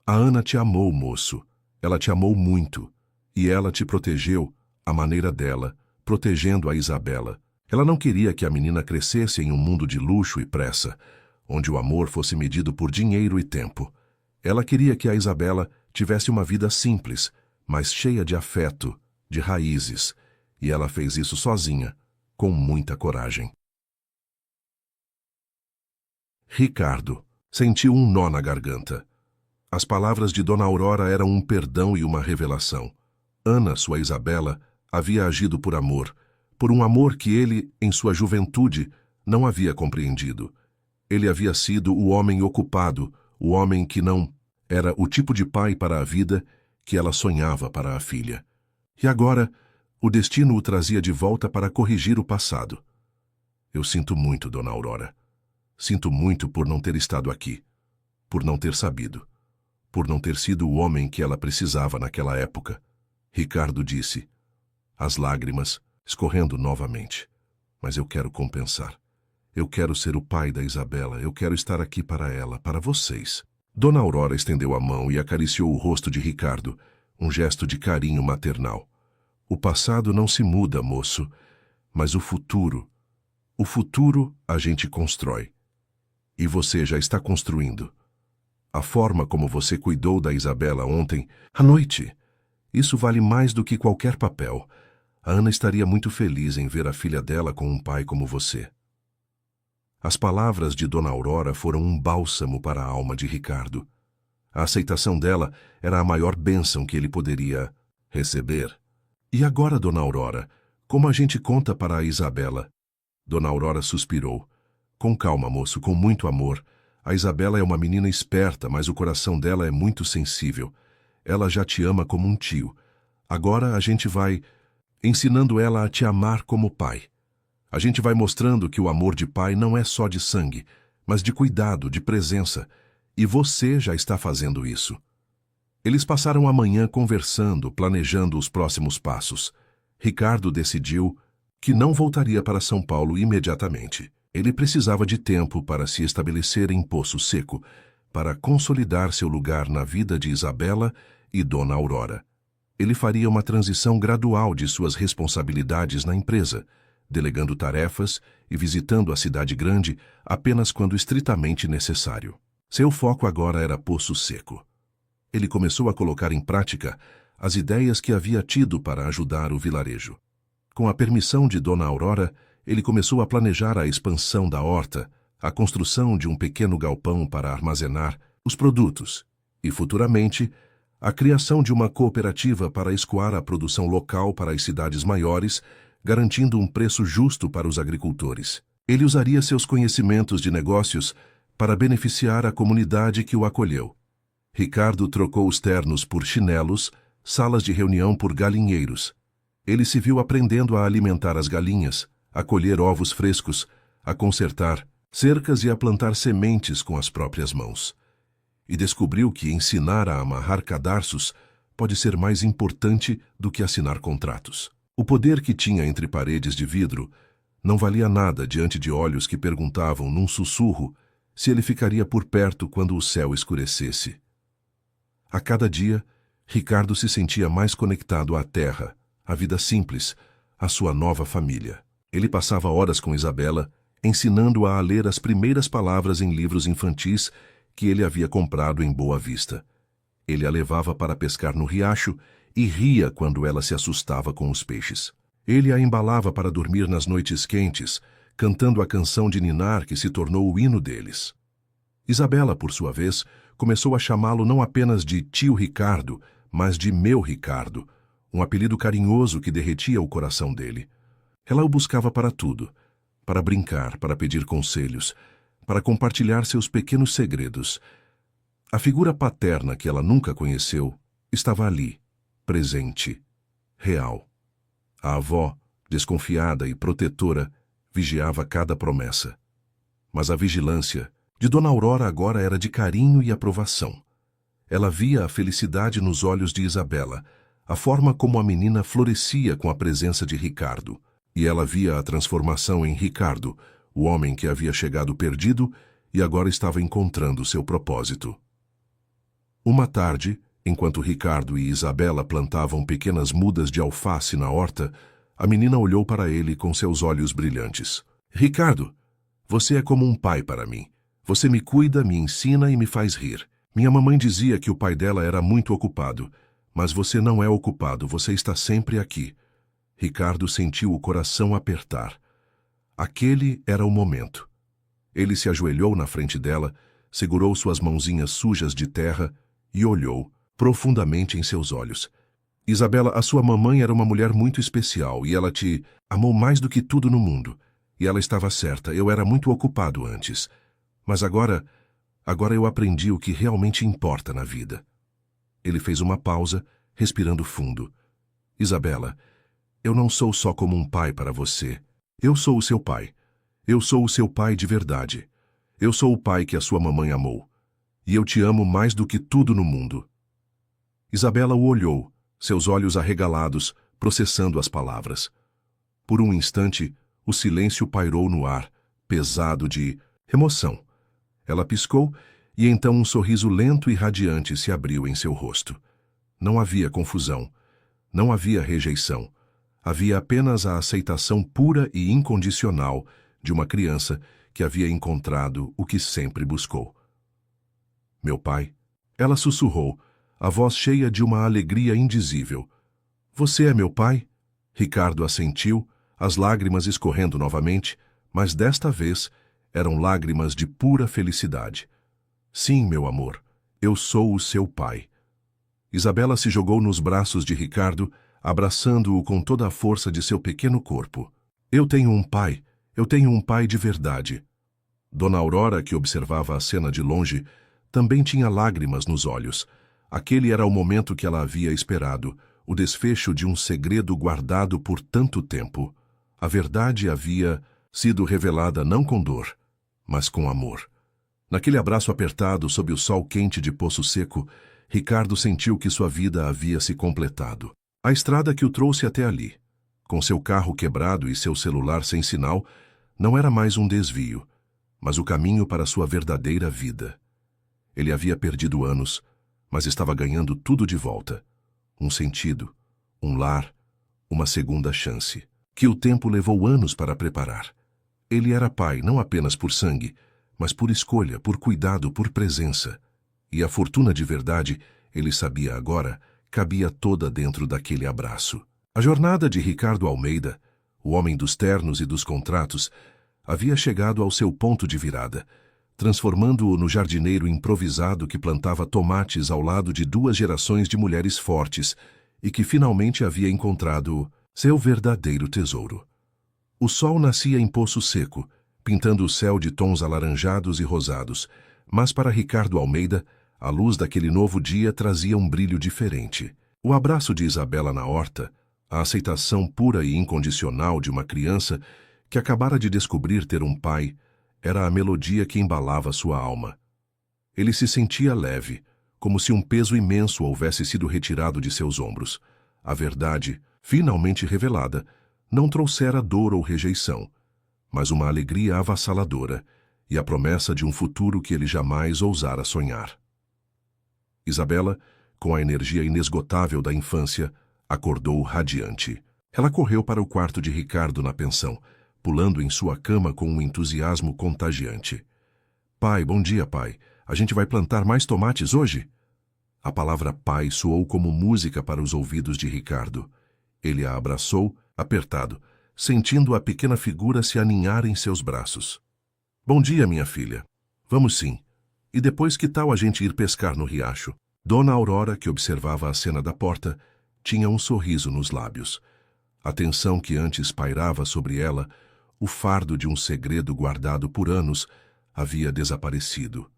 A Ana te amou, moço. Ela te amou muito. E ela te protegeu, à maneira dela, protegendo a Isabela. Ela não queria que a menina crescesse em um mundo de luxo e pressa, onde o amor fosse medido por dinheiro e tempo. Ela queria que a Isabela tivesse uma vida simples, mas cheia de afeto, de raízes, e ela fez isso sozinha, com muita coragem. Ricardo sentiu um nó na garganta. As palavras de Dona Aurora eram um perdão e uma revelação. Ana, sua Isabela, havia agido por um amor que ele, em sua juventude, não havia compreendido. Ele havia sido o homem ocupado, o homem que não era o tipo de pai para a vida que ela sonhava para a filha. E agora, o destino o trazia de volta para corrigir o passado. Eu sinto muito, Dona Aurora. Sinto muito por não ter estado aqui, por não ter sabido, por não ter sido o homem que ela precisava naquela época. Ricardo disse, as lágrimas escorrendo novamente. Mas eu quero compensar. Eu quero ser o pai da Isabela, eu quero estar aqui para ela, para vocês. Dona Aurora estendeu a mão e acariciou o rosto de Ricardo, um gesto de carinho maternal. O passado não se muda, moço, mas o futuro a gente constrói. E você já está construindo. A forma como você cuidou da Isabela ontem, à noite, isso vale mais do que qualquer papel. A Ana estaria muito feliz em ver a filha dela com um pai como você. As palavras de Dona Aurora foram um bálsamo para a alma de Ricardo. A aceitação dela era a maior bênção que ele poderia receber. E agora, Dona Aurora, como a gente conta para a Isabela? Dona Aurora suspirou. Com calma, moço, com muito amor. A Isabela é uma menina esperta, mas o coração dela é muito sensível. Ela já te ama como um tio. Agora a gente vai ensinando ela a te amar como pai. A gente vai mostrando que o amor de pai não é só de sangue, mas de cuidado, de presença. E você já está fazendo isso. Eles passaram a manhã conversando, planejando os próximos passos. Ricardo decidiu que não voltaria para São Paulo imediatamente. Ele precisava de tempo para se estabelecer em Poço Seco, para consolidar seu lugar na vida de Isabela e Dona Aurora. Ele faria uma transição gradual de suas responsabilidades na empresa, delegando tarefas e visitando a cidade grande apenas quando estritamente necessário. Seu foco agora era Poço Seco. Ele começou a colocar em prática as ideias que havia tido para ajudar o vilarejo. Com a permissão de Dona Aurora, ele começou a planejar a expansão da horta, a construção de um pequeno galpão para armazenar os produtos e, futuramente, a criação de uma cooperativa para escoar a produção local para as cidades maiores, garantindo um preço justo para os agricultores. Ele usaria seus conhecimentos de negócios para beneficiar a comunidade que o acolheu. Ricardo trocou os ternos por chinelos, salas de reunião por galinheiros. Ele se viu aprendendo a alimentar as galinhas, a colher ovos frescos, a consertar cercas e a plantar sementes com as próprias mãos. E descobriu que ensinar a amarrar cadarços pode ser mais importante do que assinar contratos. O poder que tinha entre paredes de vidro não valia nada diante de olhos que perguntavam num sussurro se ele ficaria por perto quando o céu escurecesse. A cada dia, Ricardo se sentia mais conectado à terra, à vida simples, à sua nova família. Ele passava horas com Isabela, ensinando-a a ler as primeiras palavras em livros infantis que ele havia comprado em Boa Vista. Ele a levava para pescar no riacho e ria quando ela se assustava com os peixes. Ele a embalava para dormir nas noites quentes, cantando a canção de ninar que se tornou o hino deles. Isabela, por sua vez, começou a chamá-lo não apenas de tio Ricardo, mas de meu Ricardo, um apelido carinhoso que derretia o coração dele. Ela o buscava para tudo, para brincar, para pedir conselhos, para compartilhar seus pequenos segredos. A figura paterna que ela nunca conheceu estava ali, presente, real. A avó, desconfiada e protetora, vigiava cada promessa. Mas a vigilância de Dona Aurora agora era de carinho e aprovação. Ela via a felicidade nos olhos de Isabela, a forma como a menina florescia com a presença de Ricardo. E ela via a transformação em Ricardo, o homem que havia chegado perdido e agora estava encontrando seu propósito. Uma tarde, enquanto Ricardo e Isabela plantavam pequenas mudas de alface na horta, a menina olhou para ele com seus olhos brilhantes. Ricardo, você é como um pai para mim. Você me cuida, me ensina e me faz rir. Minha mamãe dizia que o pai dela era muito ocupado, mas você não é ocupado, você está sempre aqui. Ricardo sentiu o coração apertar. Aquele era o momento. Ele se ajoelhou na frente dela, segurou suas mãozinhas sujas de terra e olhou profundamente em seus olhos. Isabela, a sua mamãe era uma mulher muito especial e ela te amou mais do que tudo no mundo. E ela estava certa, eu era muito ocupado antes. Mas agora eu aprendi o que realmente importa na vida. Ele fez uma pausa, respirando fundo. Isabela, eu não sou só como um pai para você. Eu sou o seu pai. Eu sou o seu pai de verdade. Eu sou o pai que a sua mamãe amou. E eu te amo mais do que tudo no mundo. Isabela o olhou, seus olhos arregalados, processando as palavras. Por um instante, o silêncio pairou no ar, pesado de emoção. Ela piscou e então um sorriso lento e radiante se abriu em seu rosto. Não havia confusão. Não havia rejeição. Havia apenas a aceitação pura e incondicional de uma criança que havia encontrado o que sempre buscou. Meu pai, ela sussurrou, a voz cheia de uma alegria indizível. Você é meu pai? Ricardo assentiu, as lágrimas escorrendo novamente, mas desta vez eram lágrimas de pura felicidade. Sim, meu amor, eu sou o seu pai. Isabela se jogou nos braços de Ricardo, abraçando-o com toda a força de seu pequeno corpo. Eu tenho um pai de verdade. Dona Aurora, que observava a cena de longe, também tinha lágrimas nos olhos. Aquele era o momento que ela havia esperado, o desfecho de um segredo guardado por tanto tempo. A verdade havia sido revelada não com dor, mas com amor. Naquele abraço apertado sob o sol quente de Poço Seco, Ricardo sentiu que sua vida havia se completado. A estrada que o trouxe até ali, com seu carro quebrado e seu celular sem sinal, não era mais um desvio, mas o caminho para sua verdadeira vida. Ele havia perdido anos, mas estava ganhando tudo de volta. Um sentido, um lar, uma segunda chance, que o tempo levou anos para preparar. Ele era pai não apenas por sangue, mas por escolha, por cuidado, por presença. E a fortuna de verdade, ele sabia agora, cabia toda dentro daquele abraço. A jornada de Ricardo Almeida, o homem dos ternos e dos contratos, havia chegado ao seu ponto de virada, transformando-o no jardineiro improvisado que plantava tomates ao lado de 2 gerações de mulheres fortes e que finalmente havia encontrado seu verdadeiro tesouro. O sol nascia em Poço Seco, pintando o céu de tons alaranjados e rosados, mas para Ricardo Almeida, a luz daquele novo dia trazia um brilho diferente. O abraço de Isabela na horta, a aceitação pura e incondicional de uma criança que acabara de descobrir ter um pai, era a melodia que embalava sua alma. Ele se sentia leve, como se um peso imenso houvesse sido retirado de seus ombros. A verdade, finalmente revelada, não trouxera dor ou rejeição, mas uma alegria avassaladora e a promessa de um futuro que ele jamais ousara sonhar. Isabela, com a energia inesgotável da infância, acordou radiante. Ela correu para o quarto de Ricardo na pensão, pulando em sua cama com um entusiasmo contagiante. Pai, bom dia, pai. A gente vai plantar mais tomates hoje? A palavra pai soou como música para os ouvidos de Ricardo. Ele a abraçou, apertado, sentindo a pequena figura se aninhar em seus braços. Bom dia, minha filha. Vamos sim. E depois, que tal a gente ir pescar no riacho? Dona Aurora, que observava a cena da porta, tinha um sorriso nos lábios. A tensão que antes pairava sobre ela, o fardo de um segredo guardado por anos, havia desaparecido.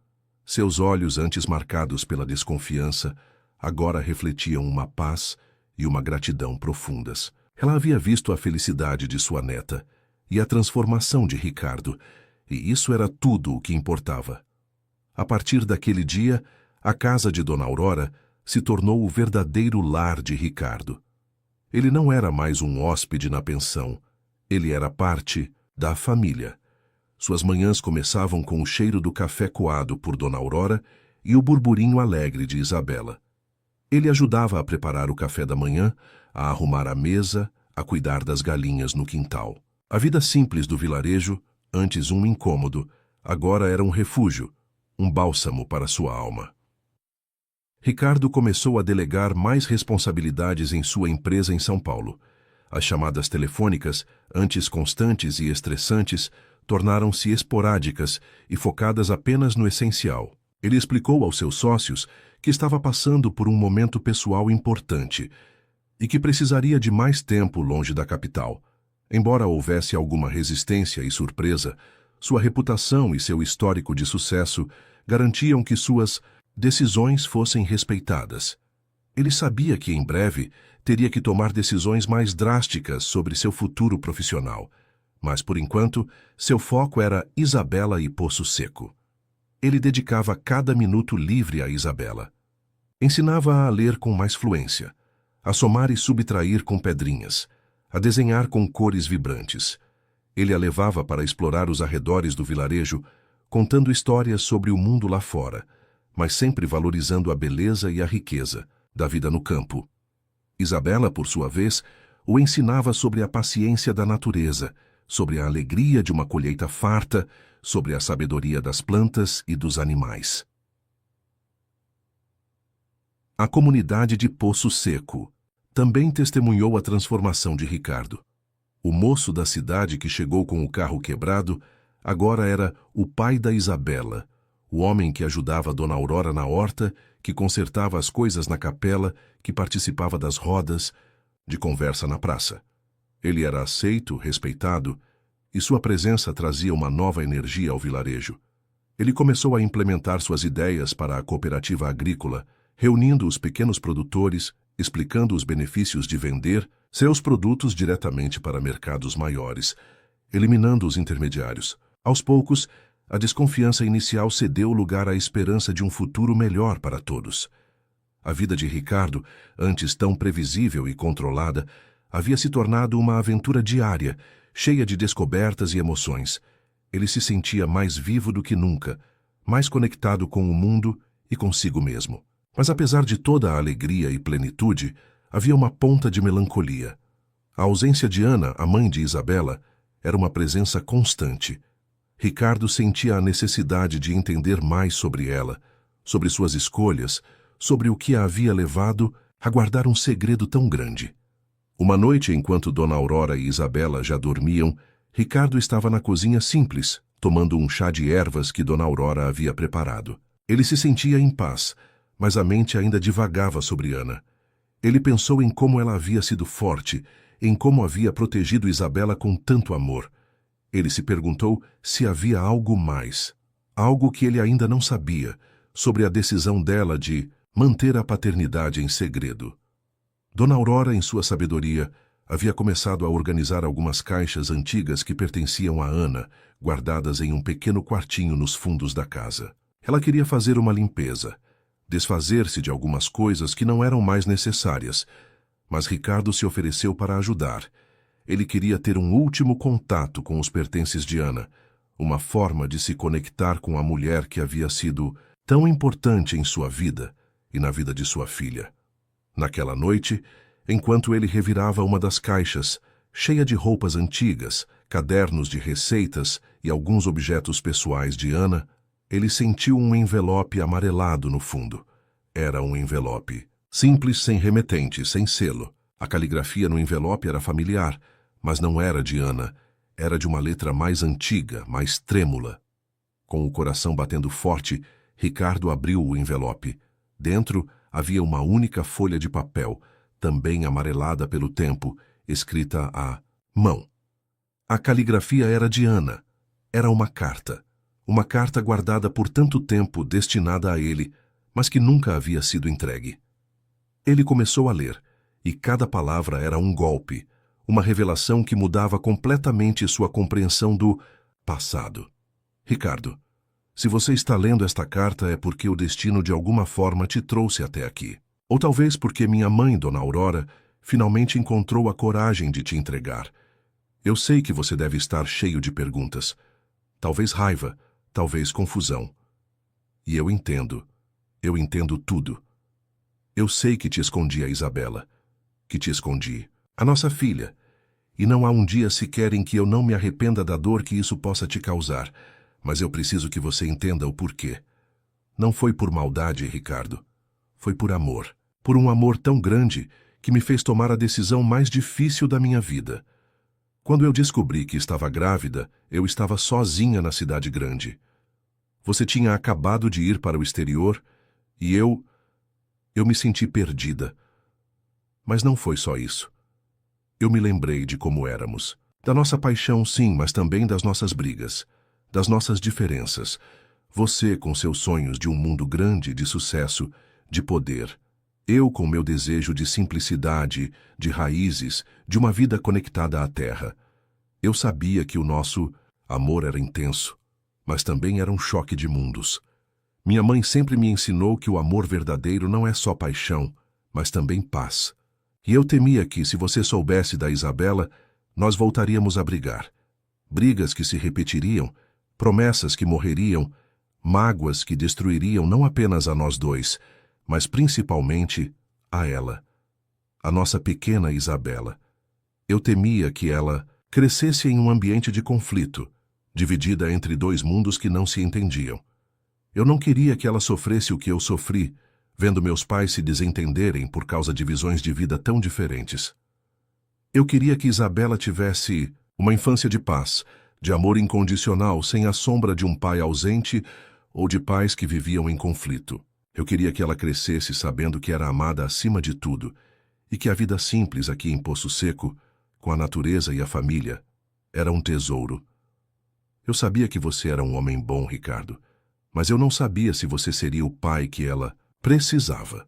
Seus olhos, antes marcados pela desconfiança, agora refletiam uma paz e uma gratidão profundas. Ela havia visto a felicidade de sua neta e a transformação de Ricardo, e isso era tudo o que importava. A partir daquele dia, a casa de Dona Aurora se tornou o verdadeiro lar de Ricardo. Ele não era mais um hóspede na pensão, ele era parte da família. Suas manhãs começavam com o cheiro do café coado por Dona Aurora e o burburinho alegre de Isabela. Ele ajudava a preparar o café da manhã, a arrumar a mesa, a cuidar das galinhas no quintal. A vida simples do vilarejo, antes um incômodo, agora era um refúgio, um bálsamo para sua alma. Ricardo começou a delegar mais responsabilidades em sua empresa em São Paulo. As chamadas telefônicas, antes constantes e estressantes, tornaram-se esporádicas e focadas apenas no essencial. Ele explicou aos seus sócios que estava passando por um momento pessoal importante e que precisaria de mais tempo longe da capital. Embora houvesse alguma resistência e surpresa, sua reputação e seu histórico de sucesso garantiam que suas decisões fossem respeitadas. Ele sabia que, em breve, teria que tomar decisões mais drásticas sobre seu futuro profissional, mas, por enquanto, seu foco era Isabela e Poço Seco. Ele dedicava cada minuto livre a Isabela. Ensinava-a a ler com mais fluência, a somar e subtrair com pedrinhas, a desenhar com cores vibrantes. Ele a levava para explorar os arredores do vilarejo, contando histórias sobre o mundo lá fora, mas sempre valorizando a beleza e a riqueza da vida no campo. Isabela, por sua vez, o ensinava sobre a paciência da natureza, sobre a alegria de uma colheita farta, sobre a sabedoria das plantas e dos animais. A comunidade de Poço Seco também testemunhou a transformação de Ricardo. O moço da cidade que chegou com o carro quebrado agora era o pai da Isabela, o homem que ajudava Dona Aurora na horta, que consertava as coisas na capela, que participava das rodas, de conversa na praça. Ele era aceito, respeitado, e sua presença trazia uma nova energia ao vilarejo. Ele começou a implementar suas ideias para a cooperativa agrícola, reunindo os pequenos produtores, explicando os benefícios de vender seus produtos diretamente para mercados maiores, eliminando os intermediários. Aos poucos, a desconfiança inicial cedeu lugar à esperança de um futuro melhor para todos. A vida de Ricardo, antes tão previsível e controlada, havia se tornado uma aventura diária, cheia de descobertas e emoções. Ele se sentia mais vivo do que nunca, mais conectado com o mundo e consigo mesmo. Mas apesar de toda a alegria e plenitude, havia uma ponta de melancolia. A ausência de Ana, a mãe de Isabela, era uma presença constante. Ricardo sentia a necessidade de entender mais sobre ela, sobre suas escolhas, sobre o que a havia levado a guardar um segredo tão grande. Uma noite, enquanto Dona Aurora e Isabela já dormiam, Ricardo estava na cozinha simples, tomando um chá de ervas que Dona Aurora havia preparado. Ele se sentia em paz, mas a mente ainda divagava sobre Ana. Ele pensou em como ela havia sido forte, em como havia protegido Isabela com tanto amor. Ele se perguntou se havia algo mais, algo que ele ainda não sabia, sobre a decisão dela de manter a paternidade em segredo. Dona Aurora, em sua sabedoria, havia começado a organizar algumas caixas antigas que pertenciam a Ana, guardadas em um pequeno quartinho nos fundos da casa. Ela queria fazer uma limpeza, desfazer-se de algumas coisas que não eram mais necessárias, mas Ricardo se ofereceu para ajudar. Ele queria ter um último contato com os pertences de Ana, uma forma de se conectar com a mulher que havia sido tão importante em sua vida e na vida de sua filha. Naquela noite, enquanto ele revirava uma das caixas, cheia de roupas antigas, cadernos de receitas e alguns objetos pessoais de Ana, ele sentiu um envelope amarelado no fundo. Era um envelope simples, sem remetente, sem selo. A caligrafia no envelope era familiar, mas não era de Ana. Era de uma letra mais antiga, mais trêmula. Com o coração batendo forte, Ricardo abriu o envelope. Dentro havia uma única folha de papel, também amarelada pelo tempo, escrita à mão. A caligrafia era de Ana. Era uma carta. Uma carta guardada por tanto tempo, destinada a ele, mas que nunca havia sido entregue. Ele começou a ler, e cada palavra era um golpe, uma revelação que mudava completamente sua compreensão do passado. Ricardo, se você está lendo esta carta é porque o destino de alguma forma te trouxe até aqui. Ou talvez porque minha mãe, Dona Aurora, finalmente encontrou a coragem de te entregar. Eu sei que você deve estar cheio de perguntas. Talvez raiva, talvez confusão. E eu entendo tudo. Eu sei que te escondi a Isabela, que te escondi a nossa filha, e não há um dia sequer em que eu não me arrependa da dor que isso possa te causar, mas eu preciso que você entenda o porquê. Não foi por maldade, Ricardo. Foi por amor. Por um amor tão grande que me fez tomar a decisão mais difícil da minha vida. Quando eu descobri que estava grávida, eu estava sozinha na cidade grande. Você tinha acabado de ir para o exterior e eu me senti perdida. Mas não foi só isso. Eu me lembrei de como éramos. Da nossa paixão, sim, mas também das nossas brigas, das nossas diferenças. Você com seus sonhos de um mundo grande, de sucesso, de poder. Eu com meu desejo de simplicidade, de raízes, de uma vida conectada à terra. Eu sabia que o nosso amor era intenso, mas também era um choque de mundos. Minha mãe sempre me ensinou que o amor verdadeiro não é só paixão, mas também paz. E eu temia que, se você soubesse da Isabela, nós voltaríamos a brigar. Brigas que se repetiriam, promessas que morreriam, mágoas que destruiriam não apenas a nós dois, mas principalmente a ela, a nossa pequena Isabela. Eu temia que ela crescesse em um ambiente de conflito, dividida entre dois mundos que não se entendiam. Eu não queria que ela sofresse o que eu sofri, vendo meus pais se desentenderem por causa de visões de vida tão diferentes. Eu queria que Isabela tivesse uma infância de paz, de amor incondicional, sem a sombra de um pai ausente ou de pais que viviam em conflito. Eu queria que ela crescesse sabendo que era amada acima de tudo e que a vida simples aqui em Poço Seco, com a natureza e a família, era um tesouro. Eu sabia que você era um homem bom, Ricardo, mas eu não sabia se você seria o pai que ela precisava.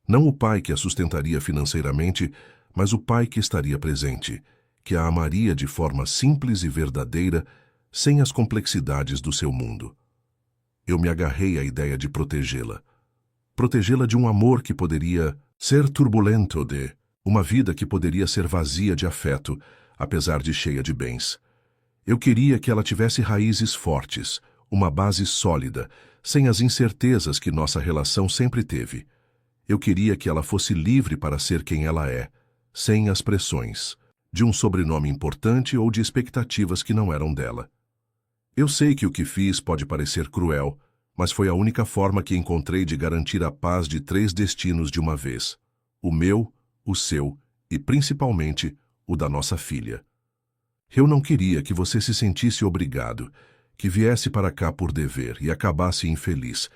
Não o pai que a sustentaria financeiramente, mas o pai que estaria presente, que a amaria de forma simples e verdadeira, sem as complexidades do seu mundo. Eu me agarrei à ideia de protegê-la. Protegê-la de um amor que poderia ser turbulento, de uma vida que poderia ser vazia de afeto, apesar de cheia de bens. Eu queria que ela tivesse raízes fortes, uma base sólida, sem as incertezas que nossa relação sempre teve. Eu queria que ela fosse livre para ser quem ela é, sem as pressões de um sobrenome importante ou de expectativas que não eram dela. Eu sei que o que fiz pode parecer cruel, mas foi a única forma que encontrei de garantir a paz de 3 destinos de uma vez: o meu, o seu e, principalmente, o da nossa filha. Eu não queria que você se sentisse obrigado, que viesse para cá por dever e acabasse infeliz.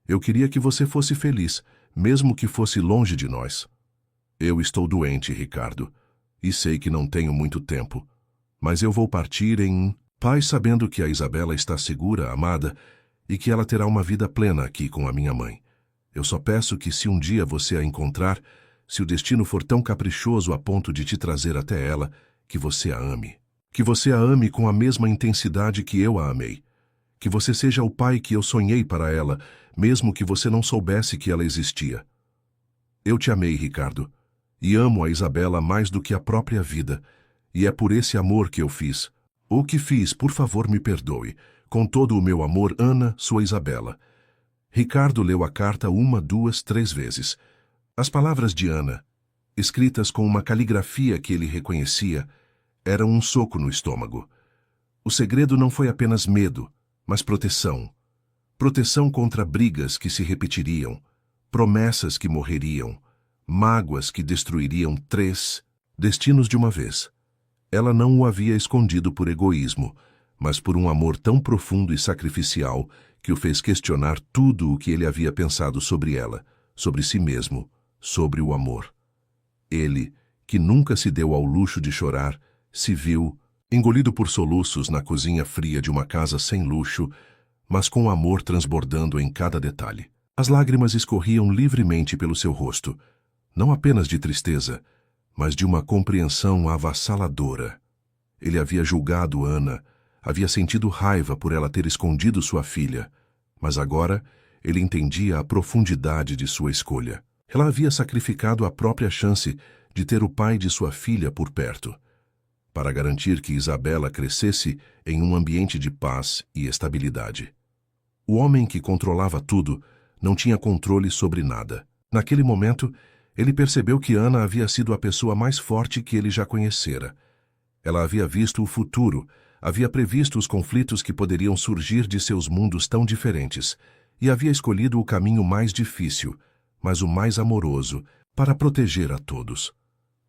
Eu queria que você fosse feliz, mesmo que fosse longe de nós. Eu estou doente, Ricardo, e sei que não tenho muito tempo, mas eu vou partir em paz sabendo que a Isabela está segura, amada, e que ela terá uma vida plena aqui com a minha mãe. Eu só peço que, se um dia você a encontrar, se o destino for tão caprichoso a ponto de te trazer até ela, que você a ame. Que você a ame com a mesma intensidade que eu a amei. Que você seja o pai que eu sonhei para ela, mesmo que você não soubesse que ela existia. Eu te amei, Ricardo, e amo a Isabela mais do que a própria vida, e é por esse amor que eu fiz. O que fiz, por favor, me perdoe. Com todo o meu amor, Ana, sua Isabela. Ricardo leu a carta 1, 2, 3 vezes. As palavras de Ana, escritas com uma caligrafia que ele reconhecia, eram um soco no estômago. O segredo não foi apenas medo, mas proteção. Proteção contra brigas que se repetiriam, promessas que morreriam, mágoas que destruiriam 3 destinos de uma vez. Ela não o havia escondido por egoísmo, mas por um amor tão profundo e sacrificial que o fez questionar tudo o que ele havia pensado sobre ela, sobre si mesmo, sobre o amor. Ele, que nunca se deu ao luxo de chorar, se viu, engolido por soluços na cozinha fria de uma casa sem luxo, mas com amor transbordando em cada detalhe. As lágrimas escorriam livremente pelo seu rosto, não apenas de tristeza, mas de uma compreensão avassaladora. Ele havia julgado Ana, havia sentido raiva por ela ter escondido sua filha, mas agora ele entendia a profundidade de sua escolha. Ela havia sacrificado a própria chance de ter o pai de sua filha por perto, para garantir que Isabela crescesse em um ambiente de paz e estabilidade. O homem que controlava tudo não tinha controle sobre nada. Naquele momento, ele percebeu que Ana havia sido a pessoa mais forte que ele já conhecera. Ela havia visto o futuro, havia previsto os conflitos que poderiam surgir de seus mundos tão diferentes, e havia escolhido o caminho mais difícil, mas o mais amoroso, para proteger a todos.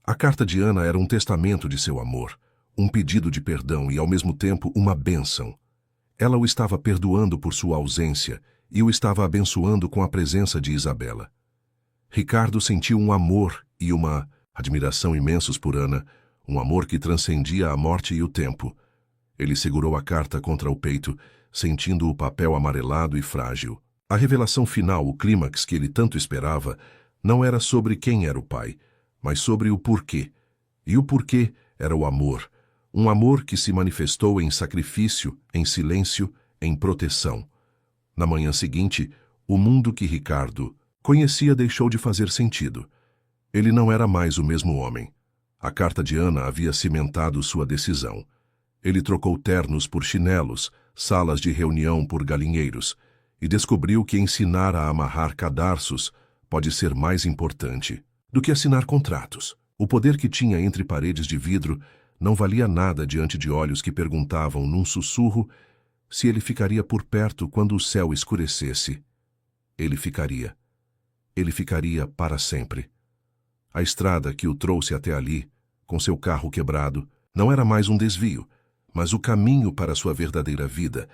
A carta de Ana era um testamento de seu amor, um pedido de perdão e, ao mesmo tempo, uma bênção. Ela o estava perdoando por sua ausência e o estava abençoando com a presença de Isabela. Ricardo sentiu um amor e uma admiração imensos por Ana, um amor que transcendia a morte e o tempo. Ele segurou a carta contra o peito, sentindo o papel amarelado e frágil. A revelação final, o clímax que ele tanto esperava, não era sobre quem era o pai, mas sobre o porquê. E o porquê era o amor. Um amor que se manifestou em sacrifício, em silêncio, em proteção. Na manhã seguinte, o mundo que Ricardo conhecia deixou de fazer sentido. Ele não era mais o mesmo homem. A carta de Ana havia cimentado sua decisão. Ele trocou ternos por chinelos, salas de reunião por galinheiros, e descobriu que ensinar a amarrar cadarços pode ser mais importante do que assinar contratos. O poder que tinha entre paredes de vidro não valia nada diante de olhos que perguntavam num sussurro se ele ficaria por perto quando o céu escurecesse. Ele ficaria. Ele ficaria para sempre. A estrada que o trouxe até ali, com seu carro quebrado, não era mais um desvio, mas o caminho para sua verdadeira vida,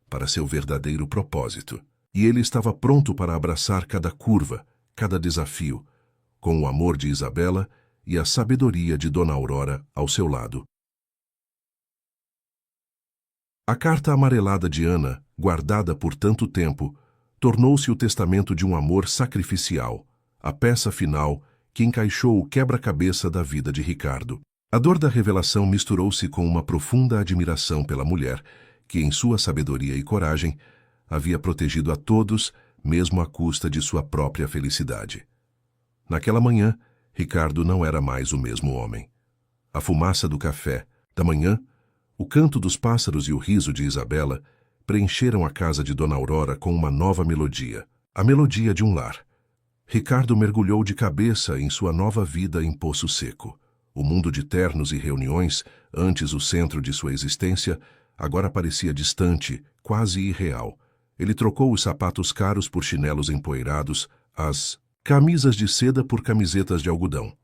para seu verdadeiro propósito. E ele estava pronto para abraçar cada curva, cada desafio, com o amor de Isabela e a sabedoria de Dona Aurora ao seu lado. A carta amarelada de Ana, guardada por tanto tempo, tornou-se o testamento de um amor sacrificial, a peça final que encaixou o quebra-cabeça da vida de Ricardo. A dor da revelação misturou-se com uma profunda admiração pela mulher, que em sua sabedoria e coragem havia protegido a todos, mesmo à custa de sua própria felicidade. Naquela manhã, Ricardo não era mais o mesmo homem. A fumaça do café, da manhã, o canto dos pássaros e o riso de Isabela preencheram a casa de Dona Aurora com uma nova melodia, a melodia de um lar. Ricardo mergulhou de cabeça em sua nova vida em Poço Seco. O mundo de ternos e reuniões, antes o centro de sua existência, agora parecia distante, quase irreal. Ele trocou os sapatos caros por chinelos empoeirados, as camisas de seda por camisetas de algodão.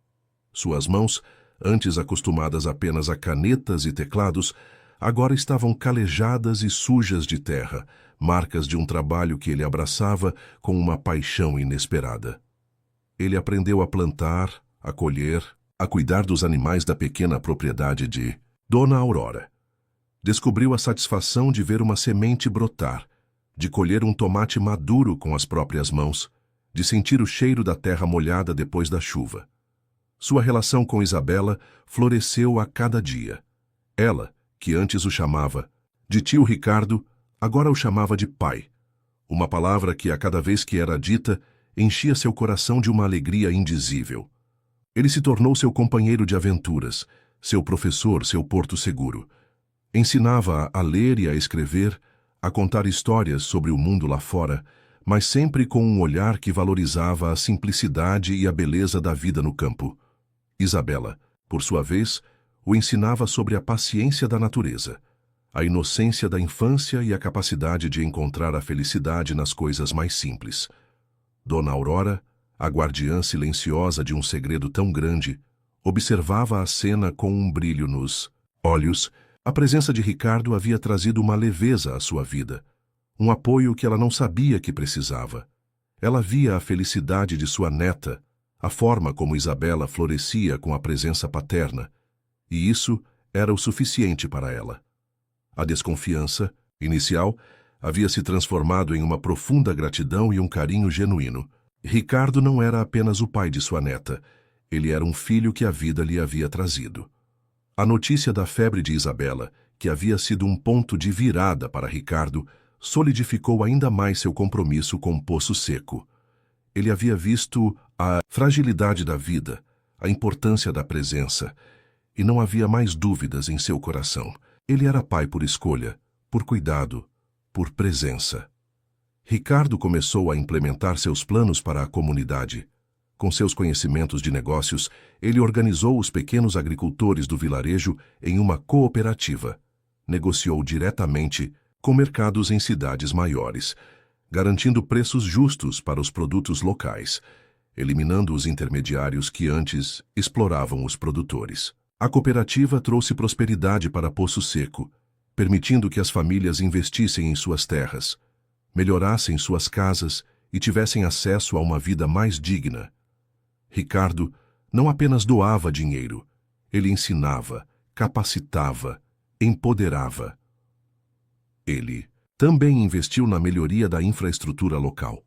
Suas mãos, antes acostumadas apenas a canetas e teclados, agora estavam calejadas e sujas de terra, marcas de um trabalho que ele abraçava com uma paixão inesperada. Ele aprendeu a plantar, a colher, a cuidar dos animais da pequena propriedade de Dona Aurora. Descobriu a satisfação de ver uma semente brotar, de colher um tomate maduro com as próprias mãos, de sentir o cheiro da terra molhada depois da chuva. Sua relação com Isabela floresceu a cada dia. Ela, que antes o chamava de tio Ricardo, agora o chamava de pai. Uma palavra que, a cada vez que era dita, enchia seu coração de uma alegria indizível. Ele se tornou seu companheiro de aventuras, seu professor, seu porto seguro. Ensinava a ler e a escrever, a contar histórias sobre o mundo lá fora, mas sempre com um olhar que valorizava a simplicidade e a beleza da vida no campo. Isabela, por sua vez, o ensinava sobre a paciência da natureza, a inocência da infância e a capacidade de encontrar a felicidade nas coisas mais simples. Dona Aurora, a guardiã silenciosa de um segredo tão grande, observava a cena com um brilho nos olhos, A presença de Ricardo havia trazido uma leveza à sua vida, um apoio que ela não sabia que precisava. Ela via a felicidade de sua neta, a forma como Isabela florescia com a presença paterna, e isso era o suficiente para ela. A desconfiança, inicial, havia se transformado em uma profunda gratidão e um carinho genuíno. Ricardo não era apenas o pai de sua neta, ele era um filho que a vida lhe havia trazido. A notícia da febre de Isabela, que havia sido um ponto de virada para Ricardo, solidificou ainda mais seu compromisso com Poço Seco. Ele havia visto a fragilidade da vida, a importância da presença, e não havia mais dúvidas em seu coração. Ele era pai por escolha, por cuidado, por presença. Ricardo começou a implementar seus planos para a comunidade. Com seus conhecimentos de negócios, ele organizou os pequenos agricultores do vilarejo em uma cooperativa. Negociou diretamente com mercados em cidades maiores, garantindo preços justos para os produtos locais, eliminando os intermediários que antes exploravam os produtores. A cooperativa trouxe prosperidade para Poço Seco, permitindo que as famílias investissem em suas terras, melhorassem suas casas e tivessem acesso a uma vida mais digna. Ricardo não apenas doava dinheiro, ele ensinava, capacitava, empoderava. Ele também investiu na melhoria da infraestrutura local.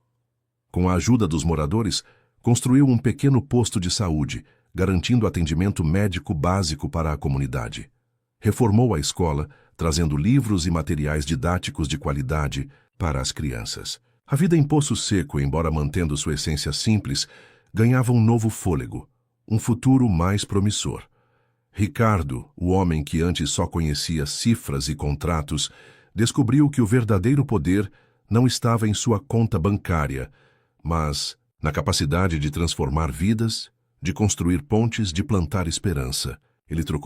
Com a ajuda dos moradores, construiu um pequeno posto de saúde, garantindo atendimento médico básico para a comunidade. Reformou a escola, trazendo livros e materiais didáticos de qualidade para as crianças. A vida em Poço Seco, embora mantendo sua essência simples, ganhava um novo fôlego, um futuro mais promissor. Ricardo, o homem que antes só conhecia cifras e contratos, descobriu que o verdadeiro poder não estava em sua conta bancária, mas na capacidade de transformar vidas, de construir pontes, de plantar esperança. Ele trocou